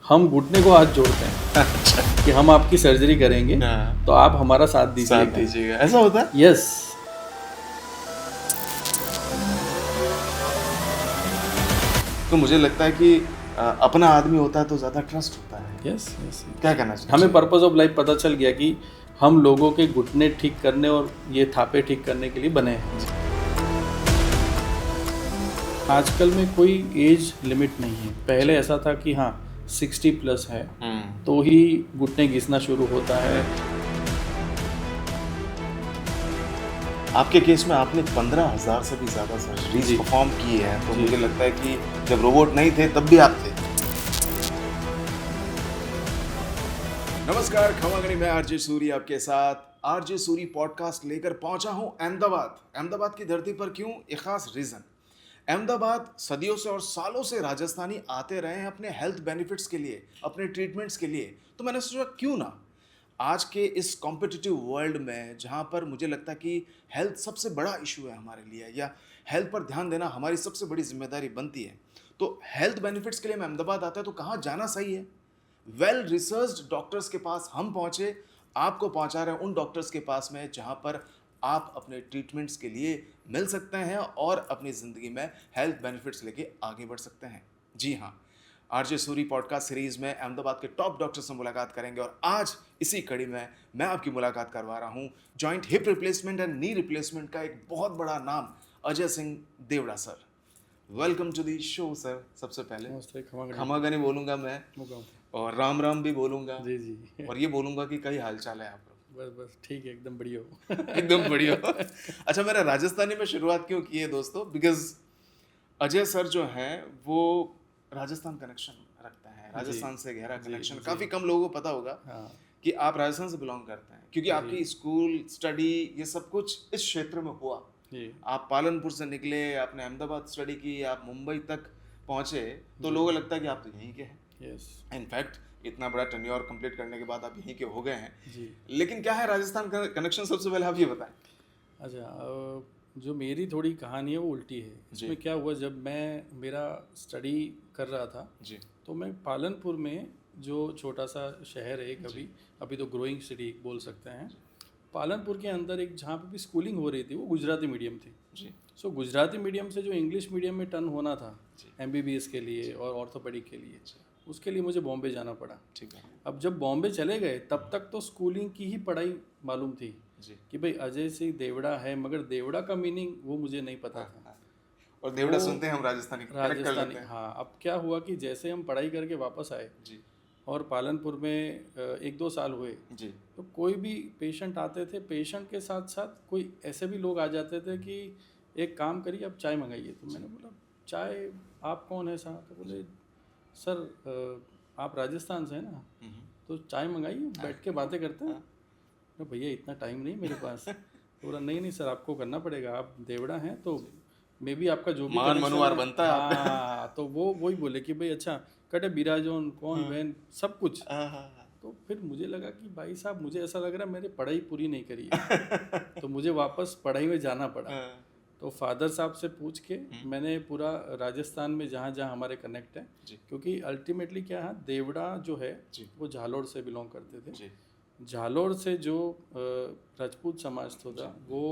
हम घुटने को हाथ जोड़ते हैं कि हम आपकी सर्जरी करेंगे, तो आप हमारा साथ दीजिएगा। ऐसा होता है? यस। तो मुझे लगता है कि अपना आदमी होता है तो ज़्यादा ट्रस्ट होता है। Yes yes. क्या कहना चाहिए? हमें पर्पस ऑफ लाइफ पता चल गया कि हम लोगों के घुटने ठीक करने और ये थापे ठीक करने के लिए बने हैं। आजकल में कोई एज लिमिट नहीं है। पहले ऐसा था कि हाँ 60 प्लस है तो ही घुटने घिसना शुरू होता है। आपके केस में आपने 15,000 से भी ज़्यादा सर्जरीज परफॉर्म की है, तो मुझे लगता है कि जब रोबोट नहीं थे तब भी आप थे। नमस्कार, खमा गनी, मैं आरजे सूरी आपके साथ आरजे सूरी पॉडकास्ट लेकर पहुंचा हूं अहमदाबाद की धरती पर। क्यों? एक खास रीज़न। अहमदाबाद सदियों से और सालों से राजस्थानी आते रहे हैं अपने हेल्थ बेनिफिट्स के लिए, अपने ट्रीटमेंट्स के लिए। तो मैंने सोचा क्यों ना आज के इस कॉम्पिटिटिव वर्ल्ड में, जहां पर मुझे लगता है कि हेल्थ सबसे बड़ा इशू है हमारे लिए, या हेल्थ पर ध्यान देना हमारी सबसे बड़ी जिम्मेदारी बनती है, तो हेल्थ बेनिफिट्स के लिए मैं अहमदाबाद आता है तो कहाँ जाना सही है? वेल रिसर्च्ड डॉक्टर्स के पास हम पहुंचे, आपको पहुंचा रहे हैं उन डॉक्टर्स के पास में जहां पर आप अपने ट्रीटमेंट्स के लिए मिल सकते हैं और अपनी ज़िंदगी में हेल्थ बेनिफिट्स लेके आगे बढ़ सकते हैं। जी हाँ, आरजे सूरी पॉडकास्ट सीरीज़ में अहमदाबाद के टॉप डॉक्टर से मुलाकात करेंगे और आज इसी कड़ी में मैं आपकी मुलाकात करवा रहा हूँ joint hip replacement and knee replacement का एक बहुत बड़ा नाम, Ajay Singh Deora sir. Welcome to the show sir. सबसे पहले खमा गनी बोलूँगा मैं, और राम राम भी बोलूँगा जी जी। और ये बोलूँगा कि कई हालचाल है आप लोग? बस बस ठीक है, एकदम बढ़िया हो। एकदम बढ़िया। अच्छा, मैंने राजस्थानी में शुरुआत क्यों की है दोस्तों? बिकॉज अजय सर जो हैं वो राजस्थान कनेक्शन रखते हैं, राजस्थान से गहरा कनेक्शन। काफ़ी कम लोगों को पता होगा कि आप राजस्थान से बिलोंग करते हैं, क्योंकि आपकी स्कूल स्टडी ये सब कुछ इस क्षेत्र में हुआ। आप पालनपुर से निकले, आपने अहमदाबाद स्टडी की, आप मुंबई तक पहुंचे, तो लोगों को लगता है कि आप तो यहीं के हैं। इनफैक्ट इतना बड़ा टेन्योर कंप्लीट करने के बाद आप यहीं के हो गए हैं जी। लेकिन क्या है राजस्थान का कनेक्शन? सबसे पहले आप ये बताएं। अच्छा, जो मेरी थोड़ी कहानी है वो उल्टी है। इसमें क्या हुआ, जब मैं मेरा स्टडी कर रहा था जी, तो मैं पालनपुर में, जो छोटा सा शहर है अभी तो ग्रोइंग सिटी बोल सकते हैं, पालनपुर के अंदर एक जहाँ पे भी स्कूलिंग हो रही थी वो गुजराती मीडियम थी जी। सो गुजराती मीडियम से जो इंग्लिश मीडियम में टर्न होना था MBBS के लिए और ऑर्थोपेडिक के लिए, उसके लिए मुझे बॉम्बे जाना पड़ा। ठीक है। अब जब बॉम्बे चले गए तब तक तो स्कूलिंग की ही पढ़ाई मालूम थी जी, कि भाई अजय सिंह देवड़ा है, मगर देवड़ा का मीनिंग वो मुझे नहीं पता था। और देवड़ा सुनते हैं हम राजस्थानी। हाँ। अब क्या हुआ कि जैसे हम पढ़ाई करके वापस आए जी, और पालनपुर में 1-2 साल हुए जी, तो कोई भी पेशेंट आते थे, पेशेंट के साथ साथ कोई ऐसे भी लोग आ जाते थे कि एक काम करिए, आप चाय मंगाइए। तो मैंने बोला चाय, आप कौन है साहब? तो बोले सर आप राजस्थान से हैं ना, तो चाय मंगाइए, बैठ के बातें करते हैं। तो भैया इतना टाइम नहीं मेरे पास। तो बोला नहीं सर, आपको करना पड़ेगा, आप देवड़ा हैं तो मे भी आपका जो भी मनुवार बनता है। हाँ, तो वो वही बोले कि भाई अच्छा कटे बिराजोन कौन बहन सब कुछ। तो फिर मुझे लगा कि भाई साहब, मुझे ऐसा लग रहा है मैंने पढ़ाई पूरी नहीं करी है। तो मुझे वापस पढ़ाई में जाना पड़ा। तो फादर साहब से पूछ के मैंने पूरा राजस्थान में जहाँ जहाँ हमारे कनेक्ट है, क्योंकि अल्टीमेटली क्या है, देवड़ा जो है वो झालोर से बिलोंग करते थे। झालोर से जो राजपूत समाज था वो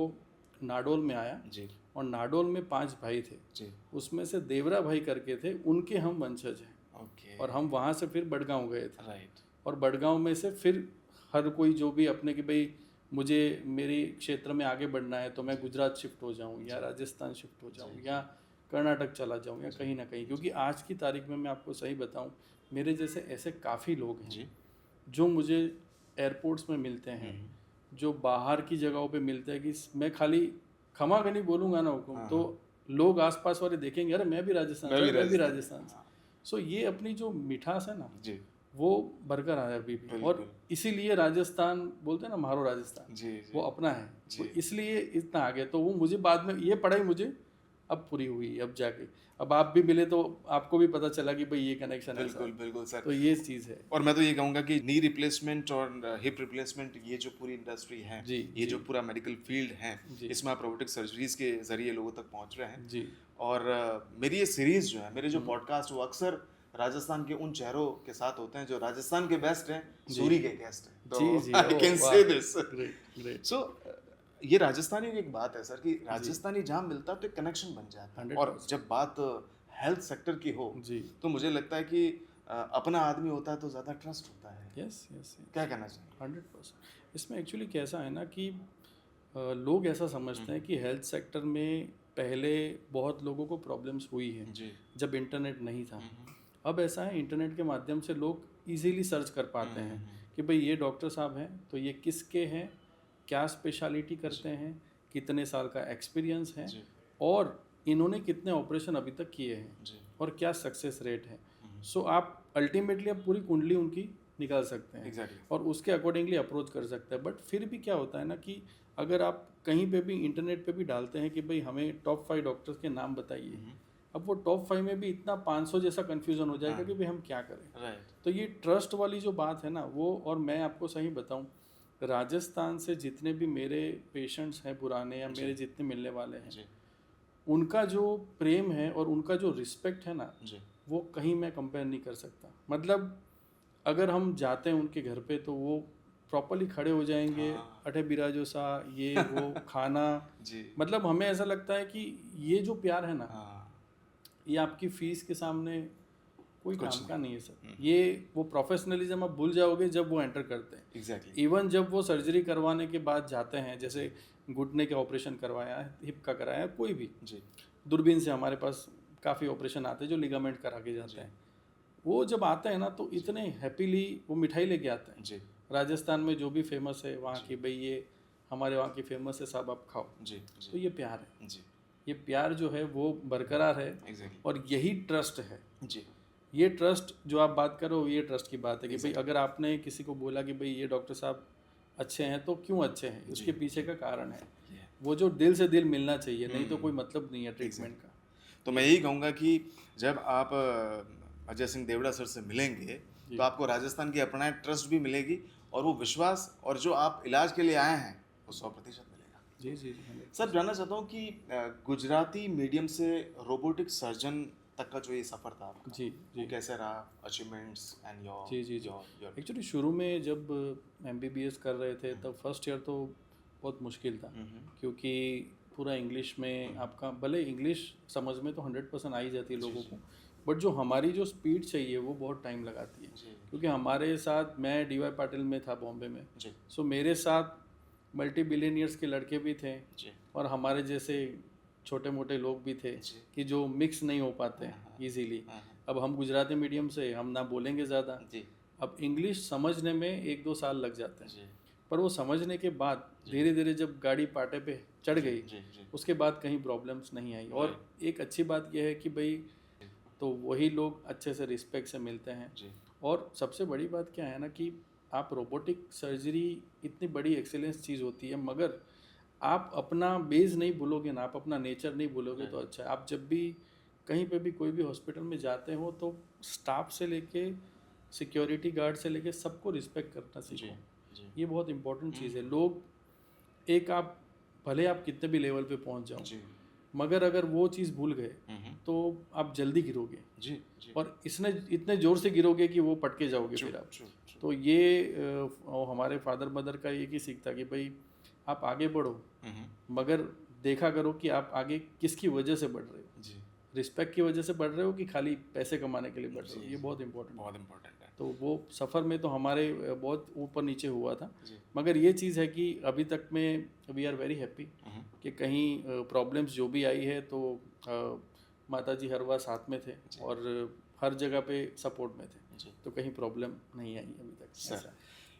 नाडोल में आया जी, और नाडोल में 5 भाई थे जी, उसमें से देवरा भाई करके थे, उनके हम वंशज हैं। और हम वहाँ से फिर बड़गांव गए थे। राइट। और बड़गांव में से फिर हर कोई जो भी अपने कि भाई मुझे मेरे क्षेत्र में आगे बढ़ना है तो मैं गुजरात शिफ्ट हो जाऊं या राजस्थान शिफ्ट हो जाऊं या कर्नाटक चला जाऊं या कहीं ना कहीं, क्योंकि आज की तारीख में मैं आपको सही बताऊं, मेरे जैसे ऐसे काफ़ी लोग हैं जो मुझे एयरपोर्ट्स में मिलते हैं, जो बाहर की जगहों पे मिलते हैं, कि मैं खाली खमा गनी बोलूँगा ना हुकुम, तो लोग आसपास वाले देखेंगे अरे मैं भी राजस्थान से। सो ये अपनी जो मिठास है ना जी, वो बरकरार है अभी भी। और इसीलिए राजस्थान बोलते हैं ना, मारो राजस्थान जी, वो अपना है जी, वो इसलिए इतना आगे। तो वो मुझे बाद में ये पढ़ाई मुझे अब पूरी हुई, अब जाके अब आप भी मिले तो आपको भी पता चला कि भाई ये कनेक्शन है। बिल्कुल सर। तो ये चीज़ है। और मैं तो ये कहूँगा कि नी रिप्लेसमेंट और हिप रिप्लेसमेंट, ये जो पूरी इंडस्ट्री है जी, ये जो पूरा मेडिकल फील्ड है, इसमें आप रोबोटिक सर्जरीज के जरिए लोगों तक पहुँच रहे हैं जी। और मेरी ये सीरीज़ जो है, मेरे जो पॉडकास्ट वो अक्सर राजस्थान के उन चेहरों के साथ होते हैं जो राजस्थान के बेस्ट हैं, सूरी के गेस्ट हैं, तो जी जी I can say this. Great great. So ये राजस्थानियों की एक बात है सर कि राजस्थानी जहाँ मिलता है तो एक कनेक्शन बन जाता है, और जब बात हेल्थ सेक्टर की हो जी तो मुझे लगता है कि अपना आदमी होता है तो ज़्यादा ट्रस्ट होता है। यस यस क्या कहना चाहिए? 100%। इसमें एक्चुअली कैसा है ना कि लोग ऐसा समझते हैं कि हेल्थ सेक्टर में पहले बहुत लोगों को प्रॉब्लम्स हुई है जी। जब इंटरनेट नहीं था। अब ऐसा है, इंटरनेट के माध्यम से लोग इजीली सर्च कर पाते हैं कि भाई ये डॉक्टर साहब हैं तो ये किसके हैं, क्या स्पेशलिटी करते हैं, कितने साल का एक्सपीरियंस है, और इन्होंने कितने ऑपरेशन अभी तक किए हैं और क्या सक्सेस रेट है। सो आप अल्टीमेटली आप पूरी कुंडली उनकी निकाल सकते हैं Exactly. और उसके अकॉर्डिंगली अप्रोच कर सकते हैं। बट फिर भी क्या होता है ना कि अगर आप कहीं पे भी इंटरनेट पे भी डालते हैं कि भाई हमें टॉप 5 डॉक्टर्स के नाम बताइए, अब वो टॉप 5 में भी इतना 500 जैसा कन्फ्यूजन हो जाएगा कि भाई हम क्या करें। राइट। तो ये ट्रस्ट वाली जो बात है ना वो, और मैं आपको सही बताऊं, राजस्थान से जितने भी मेरे पेशेंट्स हैं पुराने या मेरे जितने मिलने वाले हैं, उनका जो प्रेम है और उनका जो रिस्पेक्ट है ना, वो कहीं मैं कंपेयर नहीं कर सकता। मतलब अगर हम जाते हैं उनके घर पे तो वो प्रॉपरली खड़े हो जाएंगे, अठे बिराजो सा, ये वो खाना जी। मतलब हमें ऐसा लगता है कि ये जो प्यार है ना, ये आपकी फीस के सामने कोई काम का नहीं है सर। ये वो प्रोफेशनलिज्म आप भूल जाओगे जब वो एंटर करते हैं। एग्जैक्टली। इवन जब वो सर्जरी करवाने के बाद जाते हैं, जैसे घुटने का ऑपरेशन करवाया, हिप का कराया, कोई भी जी। दूरबीन से हमारे पास काफ़ी ऑपरेशन आते हैं जो लिगामेंट करा के जाते हैं। वो जब आते हैं ना तो इतने हैप्पीली वो मिठाई लेके आते हैं। जी। राजस्थान में जो भी फेमस है वहाँ की, भाई ये हमारे वहाँ की फेमस है साहब, आप खाओ। जी। तो ये प्यार है। जी। ये प्यार जो है वो बरकरार है। एग्जैक्टली। और यही ट्रस्ट है। जी। ये ट्रस्ट जो आप बात करो, ये ट्रस्ट की बात है कि भाई अगर आपने किसी को बोला कि भाई ये डॉक्टर साहब अच्छे हैं, तो क्यों अच्छे हैं, उसके पीछे का कारण है। वो जो दिल से दिल मिलना चाहिए, नहीं तो कोई मतलब नहीं है ट्रीटमेंट का। तो मैं यही कहूँगा कि जब आप अजय सिंह देवड़ा सर से मिलेंगे तो आपको राजस्थान की अपना ट्रस्ट भी मिलेगी, और वो विश्वास और जो आप इलाज के लिए आए हैं वो 100% मिलेगा। जी जी जी। सर जानना चाहता हूँ कि गुजराती मीडियम से रोबोटिक सर्जन तक का जो ये सफ़र था आपका, जी जी, वो कैसे रहा, अचीवमेंट्स एंड योर? जी जी जी। एक्चुअली शुरू में जब MBBS कर रहे थे तब फर्स्ट ईयर तो बहुत मुश्किल था, क्योंकि पूरा इंग्लिश में आपका, भले इंग्लिश समझ में तो 100% आ ही जाती है लोगों को, बट जो हमारी जो स्पीड चाहिए वो बहुत टाइम लगाती है। क्योंकि हमारे साथ, मैं DY पाटिल में था बॉम्बे में, सो मेरे साथ मल्टी बिलियनियर्स के लड़के भी थे और हमारे जैसे छोटे मोटे लोग भी थे कि जो मिक्स नहीं हो पाते इजीली। अब हम गुजराती मीडियम से, हम ना बोलेंगे ज़्यादा, अब इंग्लिश समझने में 1-2 साल लग जाते हैं, पर वो समझने के बाद धीरे धीरे जब गाड़ी पाटे पे चढ़ गई, उसके बाद कहीं प्रॉब्लम्स नहीं आई। और एक अच्छी बात यह है कि भाई तो वही लोग अच्छे से रिस्पेक्ट से मिलते हैं। और सबसे बड़ी बात क्या है ना कि आप रोबोटिक सर्जरी इतनी बड़ी एक्सेलेंस चीज़ होती है, मगर आप अपना बेस नहीं भूलोगे ना, आप अपना नेचर नहीं भूलोगे तो अच्छा है। आप जब भी कहीं पे भी कोई भी हॉस्पिटल में जाते हो तो स्टाफ से लेके सिक्योरिटी गार्ड से लेके सबको रिस्पेक्ट करना सीखो। ये बहुत इंपॉर्टेंट चीज़ है। लोग एक, आप भले आप कितने भी लेवल पे पहुंच जाओ, मगर अगर वो चीज़ भूल गए तो आप जल्दी गिरोगे। और इतने ज़ोर से गिरोगे कि वो पटके जाओगे फिर आप। तो ये हमारे फादर मदर का एक ही सीख था कि भाई आप आगे बढ़ो, मगर देखा करो कि आप आगे किसकी वजह से बढ़ रहे हो। रिस्पेक्ट की वजह से बढ़ रहे हो कि खाली पैसे कमाने के लिए बढ़ रहे हो, ये बहुत इंपॉर्टेंट है। तो वो सफ़र में तो हमारे बहुत ऊपर नीचे हुआ था, मगर ये चीज़ है कि अभी तक में वी आर वेरी हैप्पी कि कहीं प्रॉब्लम्स जो भी आई है तो माता जी हर बार साथ में थे और हर जगह पे सपोर्ट में थे, तो कहीं प्रॉब्लम नहीं आई अभी तक। सर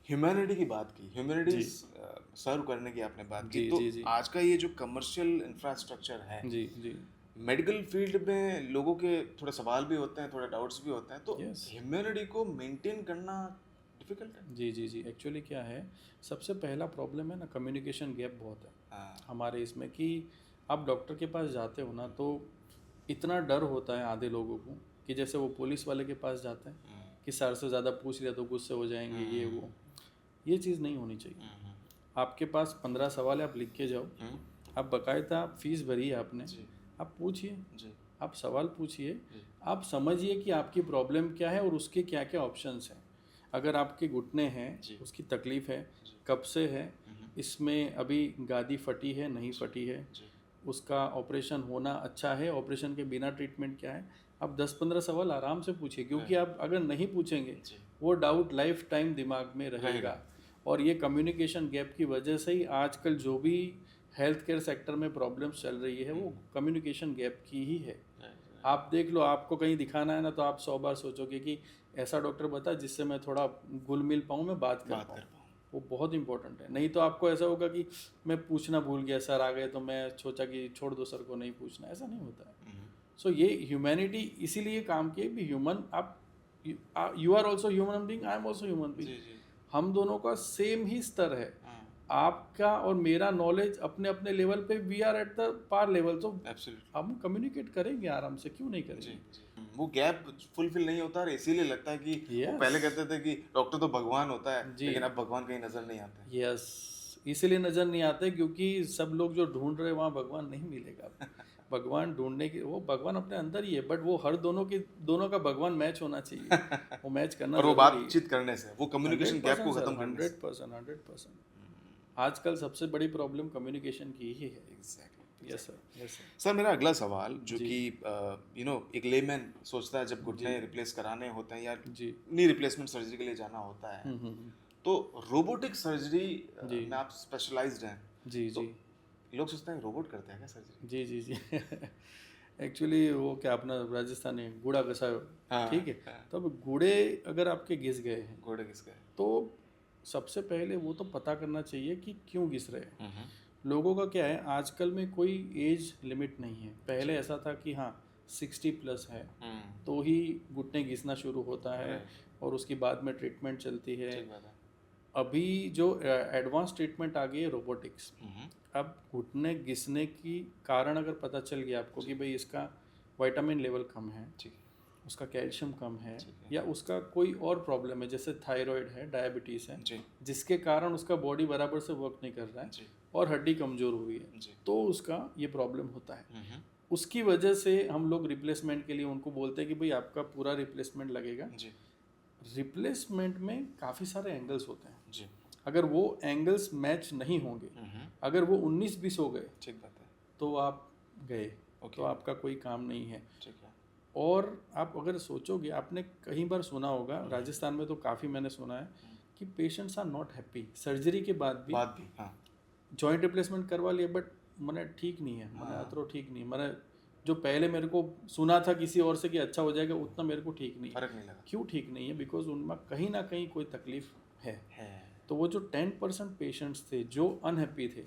ह्यूमैनिटी की बात की, ह्यूमैनिटी सर्व करने की आपने बात की, तो आज का ये जो कमर्शियल इंफ्रास्ट्रक्चर है, मेडिकल फील्ड में लोगों के थोड़े सवाल भी होते हैं, थोड़े डाउट्स भी होते हैं, तो ह्यूमैनिटी को मेंटेन करना डिफिकल्ट है? जी एक्चुअली क्या है, सबसे पहला प्रॉब्लम है ना, कम्युनिकेशन गैप बहुत है हमारे इसमें। कि आप डॉक्टर के पास जाते हो ना तो इतना डर होता है आधे लोगों को कि जैसे वो पुलिस वाले के पास जाते हैं कि सर से ज़्यादा पूछ लिया तो गुस्से हो जाएंगे, ये वो। ये चीज़ नहीं होनी चाहिए। आपके पास 15 सवाल है, आप लिख के जाओ, आप बाकायदा फीस भरी है आपने, आप पूछिए, आप सवाल पूछिए, आप समझिए कि आपकी प्रॉब्लम क्या है और उसके क्या क्या ऑप्शंस हैं। अगर आपके घुटने हैं, उसकी तकलीफ़ है, कब से है, इसमें अभी गादी फटी है नहीं फटी है, उसका ऑपरेशन होना अच्छा है, ऑपरेशन के बिना ट्रीटमेंट क्या है, आप 10-15 सवाल आराम से पूछिए, क्योंकि आप अगर नहीं पूछेंगे वो डाउट लाइफ टाइम दिमाग में रहेगा। और ये कम्युनिकेशन गैप की वजह से ही आजकल जो भी हेल्थ केयर सेक्टर में प्रॉब्लम्स चल रही है वो कम्युनिकेशन गैप की ही है। आप देख लो, आपको कहीं दिखाना है ना, तो आप 100 बार सोचोगे कि ऐसा डॉक्टर बता जिससे मैं थोड़ा घुल मिल पाऊँ, मैं बात कर पाऊँ। वो बहुत इंपॉर्टेंट है। नहीं तो आपको ऐसा होगा कि मैं पूछना भूल गया, सर आ गए तो मैं सोचा कि छोड़ दो सर को, नहीं पूछना, ऐसा नहीं होता है। सो ये ह्यूमैनिटी इसीलिए काम की भी, ह्यूमन, आप you are also human being, I am also human being, हम दोनों का सेम ही स्तर है। आपका और मेरा नॉलेज अपने अपने लेवल पे, we are at the par level, तो हम कम्युनिकेट करेंगे आराम से, क्यों नहीं करेंगे। वो गैप फुलफिल नहीं होता, और इसीलिए लगता है कि वो पहले कहते थे कि डॉक्टर तो भगवान होता है, लेकिन अब भगवान कहीं नजर नहीं आते। यस, इसीलिए नजर नहीं आते क्योंकि सब लोग जो ढूंढ रहे हैं वहाँ भगवान नहीं मिलेगा। भगवान ढूंढने की, वो भगवान अपने अंदर ही है, बट वो हर दोनों का भगवान मैच होना चाहिए, वो मैच करना और वो बातचीत करने से, वो कम्युनिकेशन गैप को खत्म करने से। 100%। आजकल सबसे बड़ी प्रॉब्लम कम्युनिकेशन की ही है। Exactly. Yes sir, yes sir. Sir मेरा अगला सवाल, जो कि एक लेमैन सोचता है जब घुटने रिप्लेस कराने होते हैं या नी रिप्लेसमेंट सर्जरी के लिए जाना होता है, तो रोबोटिक सर्जरी में आप स्पेशलाइज्ड हैं। जी तो जी। लोग सोचते हैं रोबोट करते हैं क्या सर्जरी? जी जी जी। एक्चुअली वो क्या, अपना राजस्थानी गुड़ा घसायो, ठीक है। तो अब गुड़े अगर आपके घिस गए हैं, घोड़े घिस गए, तो सबसे पहले वो तो पता करना चाहिए कि क्यों घिस रहे हैं। लोगों का क्या है, आजकल में कोई एज लिमिट नहीं है। पहले ऐसा था कि हाँ 60+ है तो ही घुटने घिसना शुरू होता है और उसके बाद में ट्रीटमेंट चलती है। अभी जो एडवांस ट्रीटमेंट आ गई है रोबोटिक्स, अब घुटने घिसने की कारण अगर पता चल गया आपको कि भाई इसका विटामिन लेवल कम है, उसका कैल्शियम कम है, या उसका कोई और प्रॉब्लम है, जैसे थायराइड है, डायबिटीज़ है, जिसके कारण उसका बॉडी बराबर से वर्क नहीं कर रहा है और हड्डी कमज़ोर हुई है, तो उसका ये प्रॉब्लम होता है। उसकी वजह से हम लोग रिप्लेसमेंट के लिए उनको बोलते हैं कि भाई आपका पूरा रिप्लेसमेंट लगेगा। रिप्लेसमेंट में काफ़ी सारे एंगल्स होते हैं। अगर वो एंगल्स मैच नहीं होंगे, अगर वो 19-20 हो गए, ठीक बात है, तो आप गए, तो आपका कोई काम नहीं है। और आप अगर सोचोगे, आपने कई बार सुना होगा, राजस्थान में तो काफ़ी मैंने सुना है कि patients are not happy surgery के बाद भी। जॉइंट रिप्लेसमेंट करवा लिया बट मैंने ठीक नहीं है, मैंने अतरो ठीक नहीं, मैंने जो पहले मेरे को सुना था किसी और से कि अच्छा हो जाएगा, उतना मेरे को ठीक नहीं है। क्यों ठीक नहीं है? बिकॉज उनमें कहीं ना कहीं कोई तकलीफ है। तो वो जो 10% पेशेंट्स थे जो अनहैप्पी थे,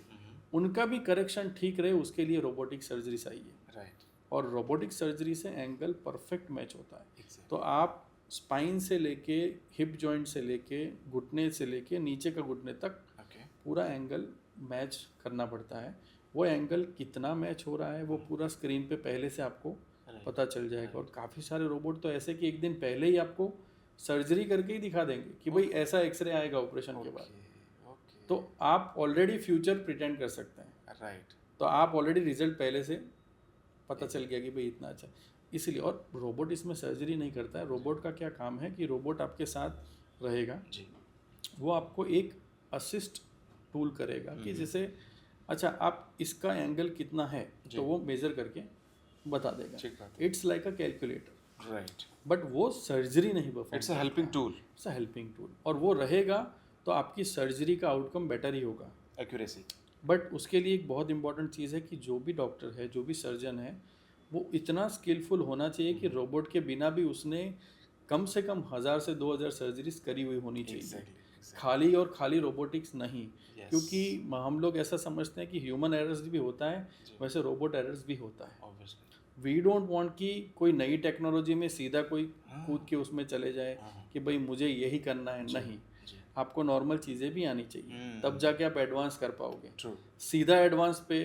उनका भी करेक्शन ठीक रहे, उसके लिए रोबोटिक सर्जरी सही है। और रोबोटिक सर्जरी से एंगल परफेक्ट मैच होता है। तो आप स्पाइन से लेके हिप जॉइंट से लेके घुटने से लेके नीचे का घुटने तक पूरा एंगल मैच करना पड़ता है। वो एंगल कितना मैच हो रहा है वो पूरा स्क्रीन पे पहले से आपको पता चल जाएगा। और काफ़ी सारे रोबोट तो ऐसे कि एक दिन पहले ही आपको सर्जरी करके ही दिखा देंगे कि भाई ऐसा एक्सरे आएगा ऑपरेशन के बाद। तो आप ऑलरेडी फ्यूचर प्रिटेंड कर सकते हैं। तो आप ऑलरेडी रिजल्ट पहले से पता चल गया कि भाई इतना अच्छा, इसलिए। और रोबोट इसमें सर्जरी नहीं करता है। रोबोट का क्या काम है कि रोबोट आपके साथ रहेगा, वो आपको एक असिस्ट टूल करेगा कि जैसे अच्छा आप इसका एंगल कितना है तो वो मेजर करके बता देगा। It's like a calculator, but वो सर्जरी नहीं perform, it's a helping tool. It's a helping tool, और वो रहेगा तो आपकी सर्जरी का आउटकम बेटर ही होगा, एक्यूरेसी। बट उसके लिए एक बहुत इंपॉर्टेंट चीज़ है कि जो भी डॉक्टर है, जो भी सर्जन है, वो इतना स्किलफुल होना चाहिए कि रोबोट के बिना भी उसने कम से कम 1000 से 2000 सर्जरीज करी हुई होनी चाहिए। खाली और खाली रोबोटिक्स नहीं, क्योंकि हम लोग ऐसा समझते हैं कि ह्यूमन एरर्स भी होता है, वैसे रोबोट एरर्स भी होता है। वी डोंट वांट कि कोई नई टेक्नोलॉजी में सीधा कोई कूद के उसमें चले जाए कि भाई मुझे यही करना है। नहीं, आपको नॉर्मल चीज़ें भी आनी चाहिए, तब जाके आप एडवांस कर पाओगे। सीधा एडवांस पे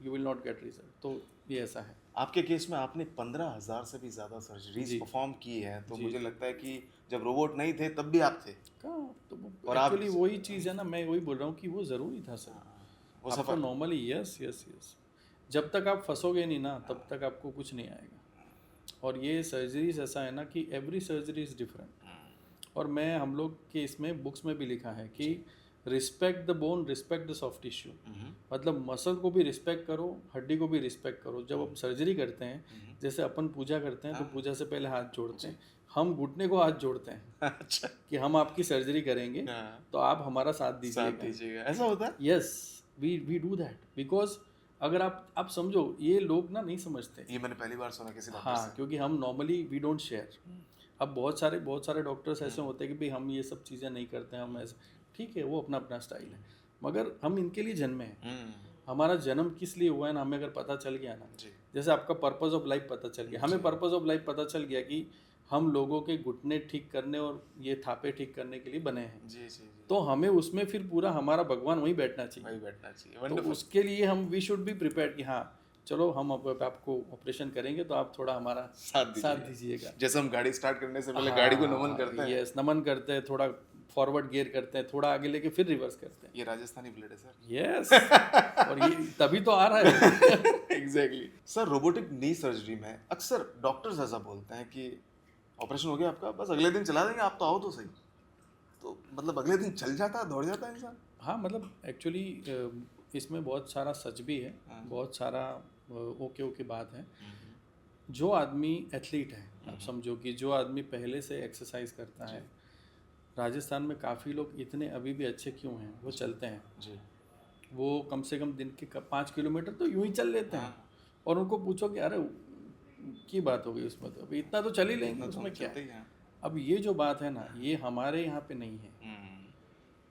you will not get result. तो ये ऐसा है। आपके केस में आपने 15,000 से भी ज़्यादा सर्जरीज परफॉर्म की है, तो मुझे लगता है कि जब रोबोट नहीं थे तब भी आप थे। तो एक्चुअली वही चीज़ है ना, मैं वही बोल रहा हूँ कि वो ज़रूरी था सर। वो आपको नॉर्मली, यस, जब तक आप फंसोगे नहीं ना तब तक आपको कुछ नहीं आएगा। और ये सर्जरीज ऐसा है ना कि एवरी सर्जरी इज़ डिफरेंट। और मैं हम लोग के इसमें बुक्स में भी लिखा है कि respect the bone, respect the soft tissue. मतलब मसल को भी रिस्पेक्ट करो, हड्डी को भी रिस्पेक्ट करो। जब आप सर्जरी करते हैं, जैसे अपन पूजा करते हैं तो पूजा से पहले हाथ जोड़ते हैं, हम घुटने को हाथ जोड़ते हैं अच्छा, कि हम आपकी सर्जरी करेंगे तो आप हमारा साथ दीजिएगा। ऐसा होता है? Yes, we do that because अगर आप समझो, ये लोग ना नहीं समझते। ये मैंने पहली बार सुना किसी डॉक्टर हाँ, क्योंकि हम नॉर्मली वी डोंट शेयर। अब बहुत सारे डॉक्टर्स ऐसे होते हैं कि भाई हम ये सब चीज़ें नहीं करते हैं, हम ऐसे, ठीक है, वो अपना अपना स्टाइल है, मगर हम इनके लिए जन्मे हैं। हमारा जन्म किस लिए हुआ है ना, हमें अगर पता चल गया ना, जैसे आपका पर्पस ऑफ लाइफ पता चल गया, हमें पर्पस ऑफ लाइफ पता चल गया कि हम लोगों के घुटने ठीक करने और ये थापे ठीक करने के लिए बने हैं। जी जी जी। तो हमें उसमें फिर पूरा हमारा भगवान वहीं बैठना चाहिए। तो उसके लिए हम वी शुड बी प्रिपेयर्ड कि हाँ चलो हम अब आपको ऑपरेशन करेंगे तो आप थोड़ा हमारा साथ दीजिएगा। जैसे हम गाड़ी स्टार्ट करने से पहले गाड़ी को नमन करते हैं। यस, नमन करते हैं, थोड़ा फॉरवर्ड गियर करते हैं, थोड़ा आगे लेके फिर रिवर्स करते हैं। ये राजस्थानी ब्लेड है सर। यस और ये तभी तो आ रहा है। एग्जैक्टली सर, रोबोटिक नी सर्जरी में अक्सर डॉक्टर्स ऐसा बोलते हैं कि ऑपरेशन हो गया आपका, बस अगले दिन चला देंगे, आप तो आओ तो सही। तो मतलब अगले दिन चल जाता है, दौड़ जाता है इंसान? हाँ, मतलब एक्चुअली इसमें बहुत सारा सच भी है, बहुत सारा ओके बात है। जो आदमी एथलीट है, आप समझो कि जो आदमी पहले से एक्सरसाइज करता है, राजस्थान में काफ़ी लोग इतने अभी भी अच्छे क्यों हैं, वो चलते हैं जी। वो कम से कम दिन के 5 किलोमीटर तो यूं ही चल लेते हैं। और उनको पूछो कि अरे की बात हो गई उसमें, तो अभी इतना तो चल ही लेंगे, उसमें क्या है। अब ये जो बात है ना, ये हमारे यहाँ पे नहीं है।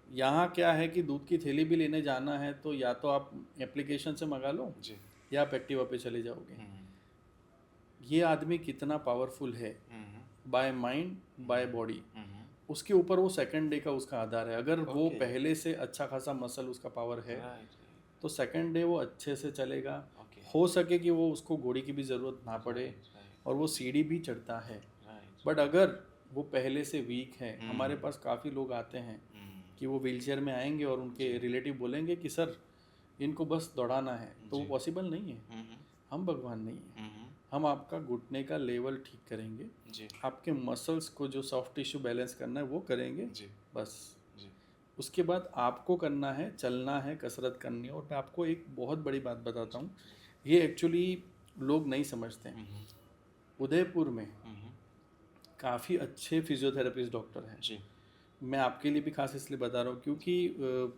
यहाँ क्या है कि दूध की थैली भी लेने जाना है तो या तो आप एप्लीकेशन से मंगा लो जी, या आप एक्टिवा पे चले जाओगे। ये आदमी कितना पावरफुल है बाय माइंड बाय बॉडी, उसके ऊपर वो सेकंड डे का उसका आधार है। अगर वो पहले से अच्छा खासा मसल उसका पावर है तो सेकंड डे वो अच्छे से चलेगा। हो सके कि वो उसको घोड़ी की भी ज़रूरत ना पड़े और वो सीढ़ी भी चढ़ता है। बट अगर वो पहले से वीक है, हमारे पास काफ़ी लोग आते हैं कि वो व्हीलचेयर में आएंगे और उनके रिलेटिव बोलेंगे कि सर इनको बस दौड़ाना है, तो वो पॉसिबल नहीं है। हम भगवान नहीं है, हम आपका घुटने का लेवल ठीक करेंगे जी। आपके मसल्स को जो सॉफ्ट टिश्यू बैलेंस करना है वो करेंगे जी। बस जी। उसके बाद आपको करना है, चलना है, कसरत करनी है। और मैं आपको एक बहुत बड़ी बात बताता हूँ, ये एक्चुअली लोग नहीं समझते हैं। उदयपुर में काफ़ी अच्छे फिजियोथेरेपिस्ट डॉक्टर हैं जी। मैं आपके लिए भी खास इसलिए बता रहा हूँ क्योंकि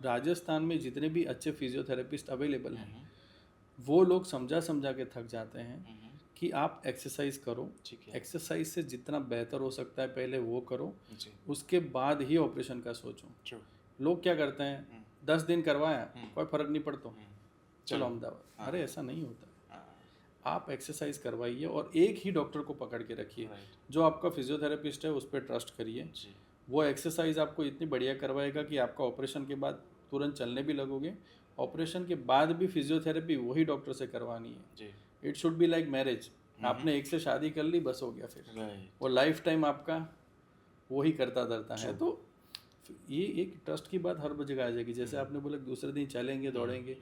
राजस्थान में जितने भी अच्छे फिजियोथेरेपिस्ट अवेलेबल हैं वो लोग समझा के थक जाते हैं कि आप एक्सरसाइज करो, एक्सरसाइज से जितना बेहतर हो सकता है पहले वो करो, उसके बाद ही ऑपरेशन का सोचो। लोग क्या करते हैं, 10 दिन करवाया कोई फर्क नहीं पड़ता, चलो अहमदाबाद। अरे ऐसा नहीं होता, आप एक्सरसाइज करवाइए और एक ही डॉक्टर को पकड़ के रखिए, जो आपका फिजियोथेरेपिस्ट है उस पर ट्रस्ट करिए। वो एक्सरसाइज आपको इतनी बढ़िया करवाएगा कि आपका ऑपरेशन के बाद तुरंत चलने भी लगोगे। ऑपरेशन के बाद भी फिजियोथेरेपी वही डॉक्टर से करवानी है। It should be like marriage, आपने एक से शादी कर ली बस हो गया, फिर वो लाइफ टाइम आपका वही करता धरता है। तो ये एक ट्रस्ट की बात हर जगह आ जाएगी। जैसे आपने बोला दूसरे दिन चलेंगे, दौड़ेंगे,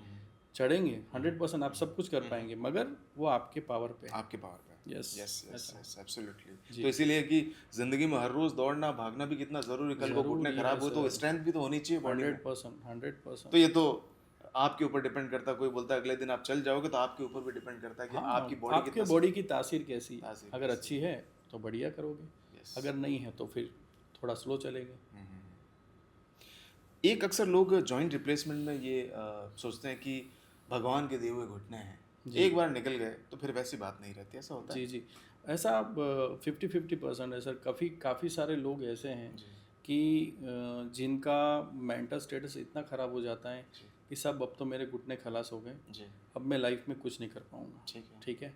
चढ़ेंगे, 100% आप सब कुछ कर पाएंगे, मगर वो आपके पावर पे, आपके पावर पे। Yes yes yes absolutely. तो इसीलिए कि जिंदगी में हर रोज दौड़ना भागना भी कितना जरूरी, कल को घुटने खराब हो तो स्ट्रेंथ भी तो होनी चाहिए बॉडी में। 100%। तो ये तो आपके ऊपर डिपेंड करता है। कोई बोलता है अगले दिन आप चल जाओगे, तो आपके ऊपर भी डिपेंड करता है कि आपकी बॉडी की तासीर कैसी। अगर अच्छी है तो बढ़िया करोगे, अगर नहीं है तो फिर थोड़ा स्लो चलेंगे। एक अक्सर लोग जॉइंट रिप्लेसमेंट में ये सोचते हैं कि भगवान के दिए हुए घुटने हैं, एक बार निकल गए तो फिर वैसी बात नहीं रहती। ऐसा होता है? जी, ऐसा 50-50% है सर। काफ़ी सारे लोग ऐसे हैं कि जिनका मेंटल स्टेटस इतना ख़राब हो जाता है कि सब अब तो मेरे घुटने खलास हो गए, अब मैं लाइफ में कुछ नहीं कर पाऊँगा। ठीक है।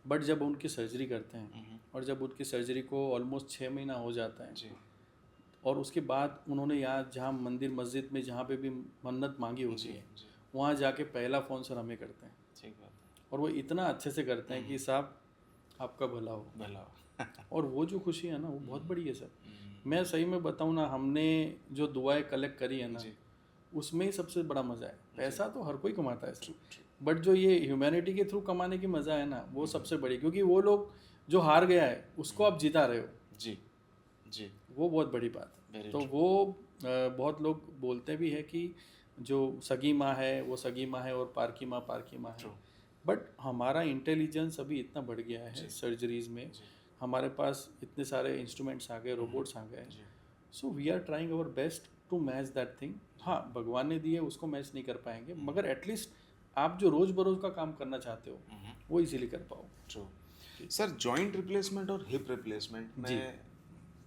बट जब उनकी सर्जरी करते हैं और जब उनकी सर्जरी को ऑलमोस्ट 6 महीना हो जाता है और उसके बाद उन्होंने यहाँ जहाँ मंदिर मस्जिद में जहाँ पे भी मन्नत मांगी होती है वहाँ जाके पहला फ़ोन सर हमें करते हैं। ठीक बात है। और वो इतना अच्छे से करते हैं कि साहब आपका भला हो। और वो जो खुशी है ना वो बहुत बड़ी है सर। मैं सही में बताऊँ ना, हमने जो दुआएं कलेक्ट करी है ना उसमें ही सबसे बड़ा मज़ा है। पैसा तो हर कोई कमाता है सर, बट जो ये ह्यूमैनिटी के थ्रू कमाने की मज़ा है ना, वो सबसे बड़ी, क्योंकि वो लोग जो हार गया है उसको आप जिता रहे हो। जी जी, वो बहुत बड़ी बात है। Very तो true. वो बहुत लोग बोलते भी है कि जो सगी माँ है वो सगी माँ है और पारकी माँ है। True. बट हमारा इंटेलिजेंस अभी इतना बढ़ गया है सर्जरीज में, हमारे पास इतने सारे इंस्ट्रूमेंट्स आ गए, रोबोट्स आ गए, so we are trying our best to match that thing. हाँ, भगवान ने दिए उसको मैच नहीं कर पाएंगे, मगर एटलीस्ट आप जो रोज बरोज का काम करना चाहते हो वो इजीली कर पाओ। ट्रू सर, जॉइंट रिप्लेसमेंट और हिप रिप्लेसमेंट में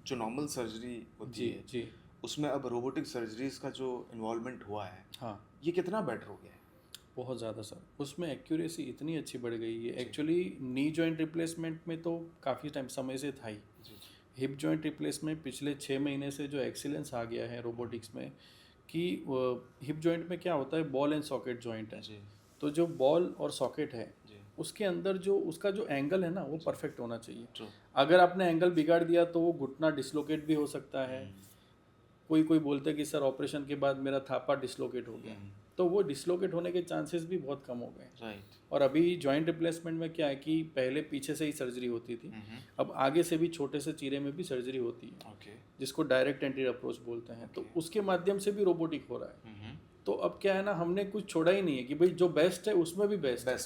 जो नॉर्मल सर्जरी होती है जी, उसमें अब रोबोटिक सर्जरीज का जो इन्वॉल्वमेंट हुआ है, हाँ, ये कितना बेटर हो गया है? बहुत ज़्यादा सर, उसमें एक्यूरेसी इतनी अच्छी बढ़ गई है। एक्चुअली नी जॉइंट रिप्लेसमेंट में तो काफ़ी टाइम समय से था ही, हिप जॉइंट रिप्लेसमेंट पिछले 6 महीने से जो एक्सीलेंस आ गया है रोबोटिक्स में, कि हिप जॉइंट में क्या होता है, बॉल एंड सॉकेट जॉइंट है। तो जो बॉल और सॉकेट है उसके अंदर जो उसका जो एंगल है ना वो परफेक्ट होना चाहिए। अगर आपने एंगल बिगाड़ दिया तो वो घुटना डिसलोकेट भी हो सकता है। कोई बोलते हैं कि सर ऑपरेशन के बाद मेरा थापा डिसलोकेट हो गया, तो वो डिसलोकेट होने के चांसेस भी बहुत कम हो गए। राइट। और अभी जॉइंट रिप्लेसमेंट में क्या है कि पहले पीछे से ही सर्जरी होती थी, अब आगे से भी छोटे से चीरे में भी सर्जरी होती है, जिसको डायरेक्ट एंटीरियर अप्रोच बोलते हैं। तो उसके माध्यम से भी रोबोटिक हो रहा है। तो अब क्या है ना, हमने कुछ छोड़ा ही नहीं है कि भाई जो बेस्ट है उसमें भी बेस्ट है,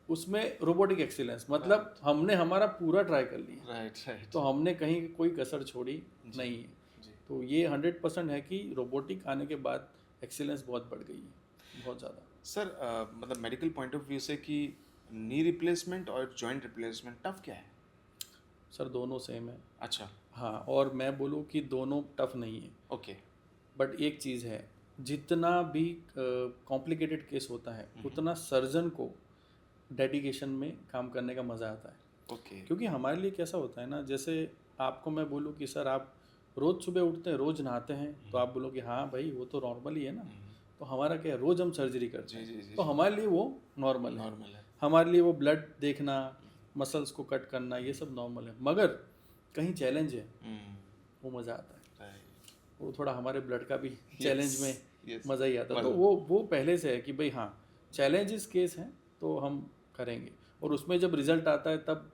उसमें रोबोटिक एक्सीलेंस, मतलब हमने हमारा पूरा ट्राई कर लिया। राइट। तो हमने कहीं कोई कसर छोड़ी नहीं है। तो ये 100% है कि रोबोटिक आने के बाद एक्सीलेंस बहुत बढ़ गई है, बहुत ज़्यादा। सर मतलब मेडिकल पॉइंट ऑफ व्यू से कि नी रिप्लेसमेंट और जॉइंट रिप्लेसमेंट टफ क्या है? सर दोनों सेम है। अच्छा। हाँ, और मैं बोलूँ कि दोनों टफ नहीं है। ओके। बट एक चीज़ है, जितना भी कॉम्प्लिकेटेड केस होता है उतना सर्जन को डेडिकेशन में काम करने का मज़ा आता है। ओके। क्योंकि हमारे लिए कैसा होता है ना, जैसे आपको मैं बोलूँ कि सर आप रोज़ सुबह उठते हैं, रोज़ नहाते हैं, तो आप बोलोगे हाँ भाई वो तो नॉर्मल ही है ना। तो हमारा क्या है, रोज़ हम सर्जरी करते हैं, तो हमारे लिए वो नॉर्मल है। हमारे लिए वो ब्लड देखना, मसल्स को कट करना, ये सब नॉर्मल है। मगर कहीं चैलेंज है, वो मज़ा आता है। वो थोड़ा हमारे ब्लड का भी चैलेंज में मज़ा ही आता है। तो वो पहले से है कि भाई हाँ, चैलेंजेस केस हैं तो हम करेंगे, और उसमें जब रिजल्ट आता है तब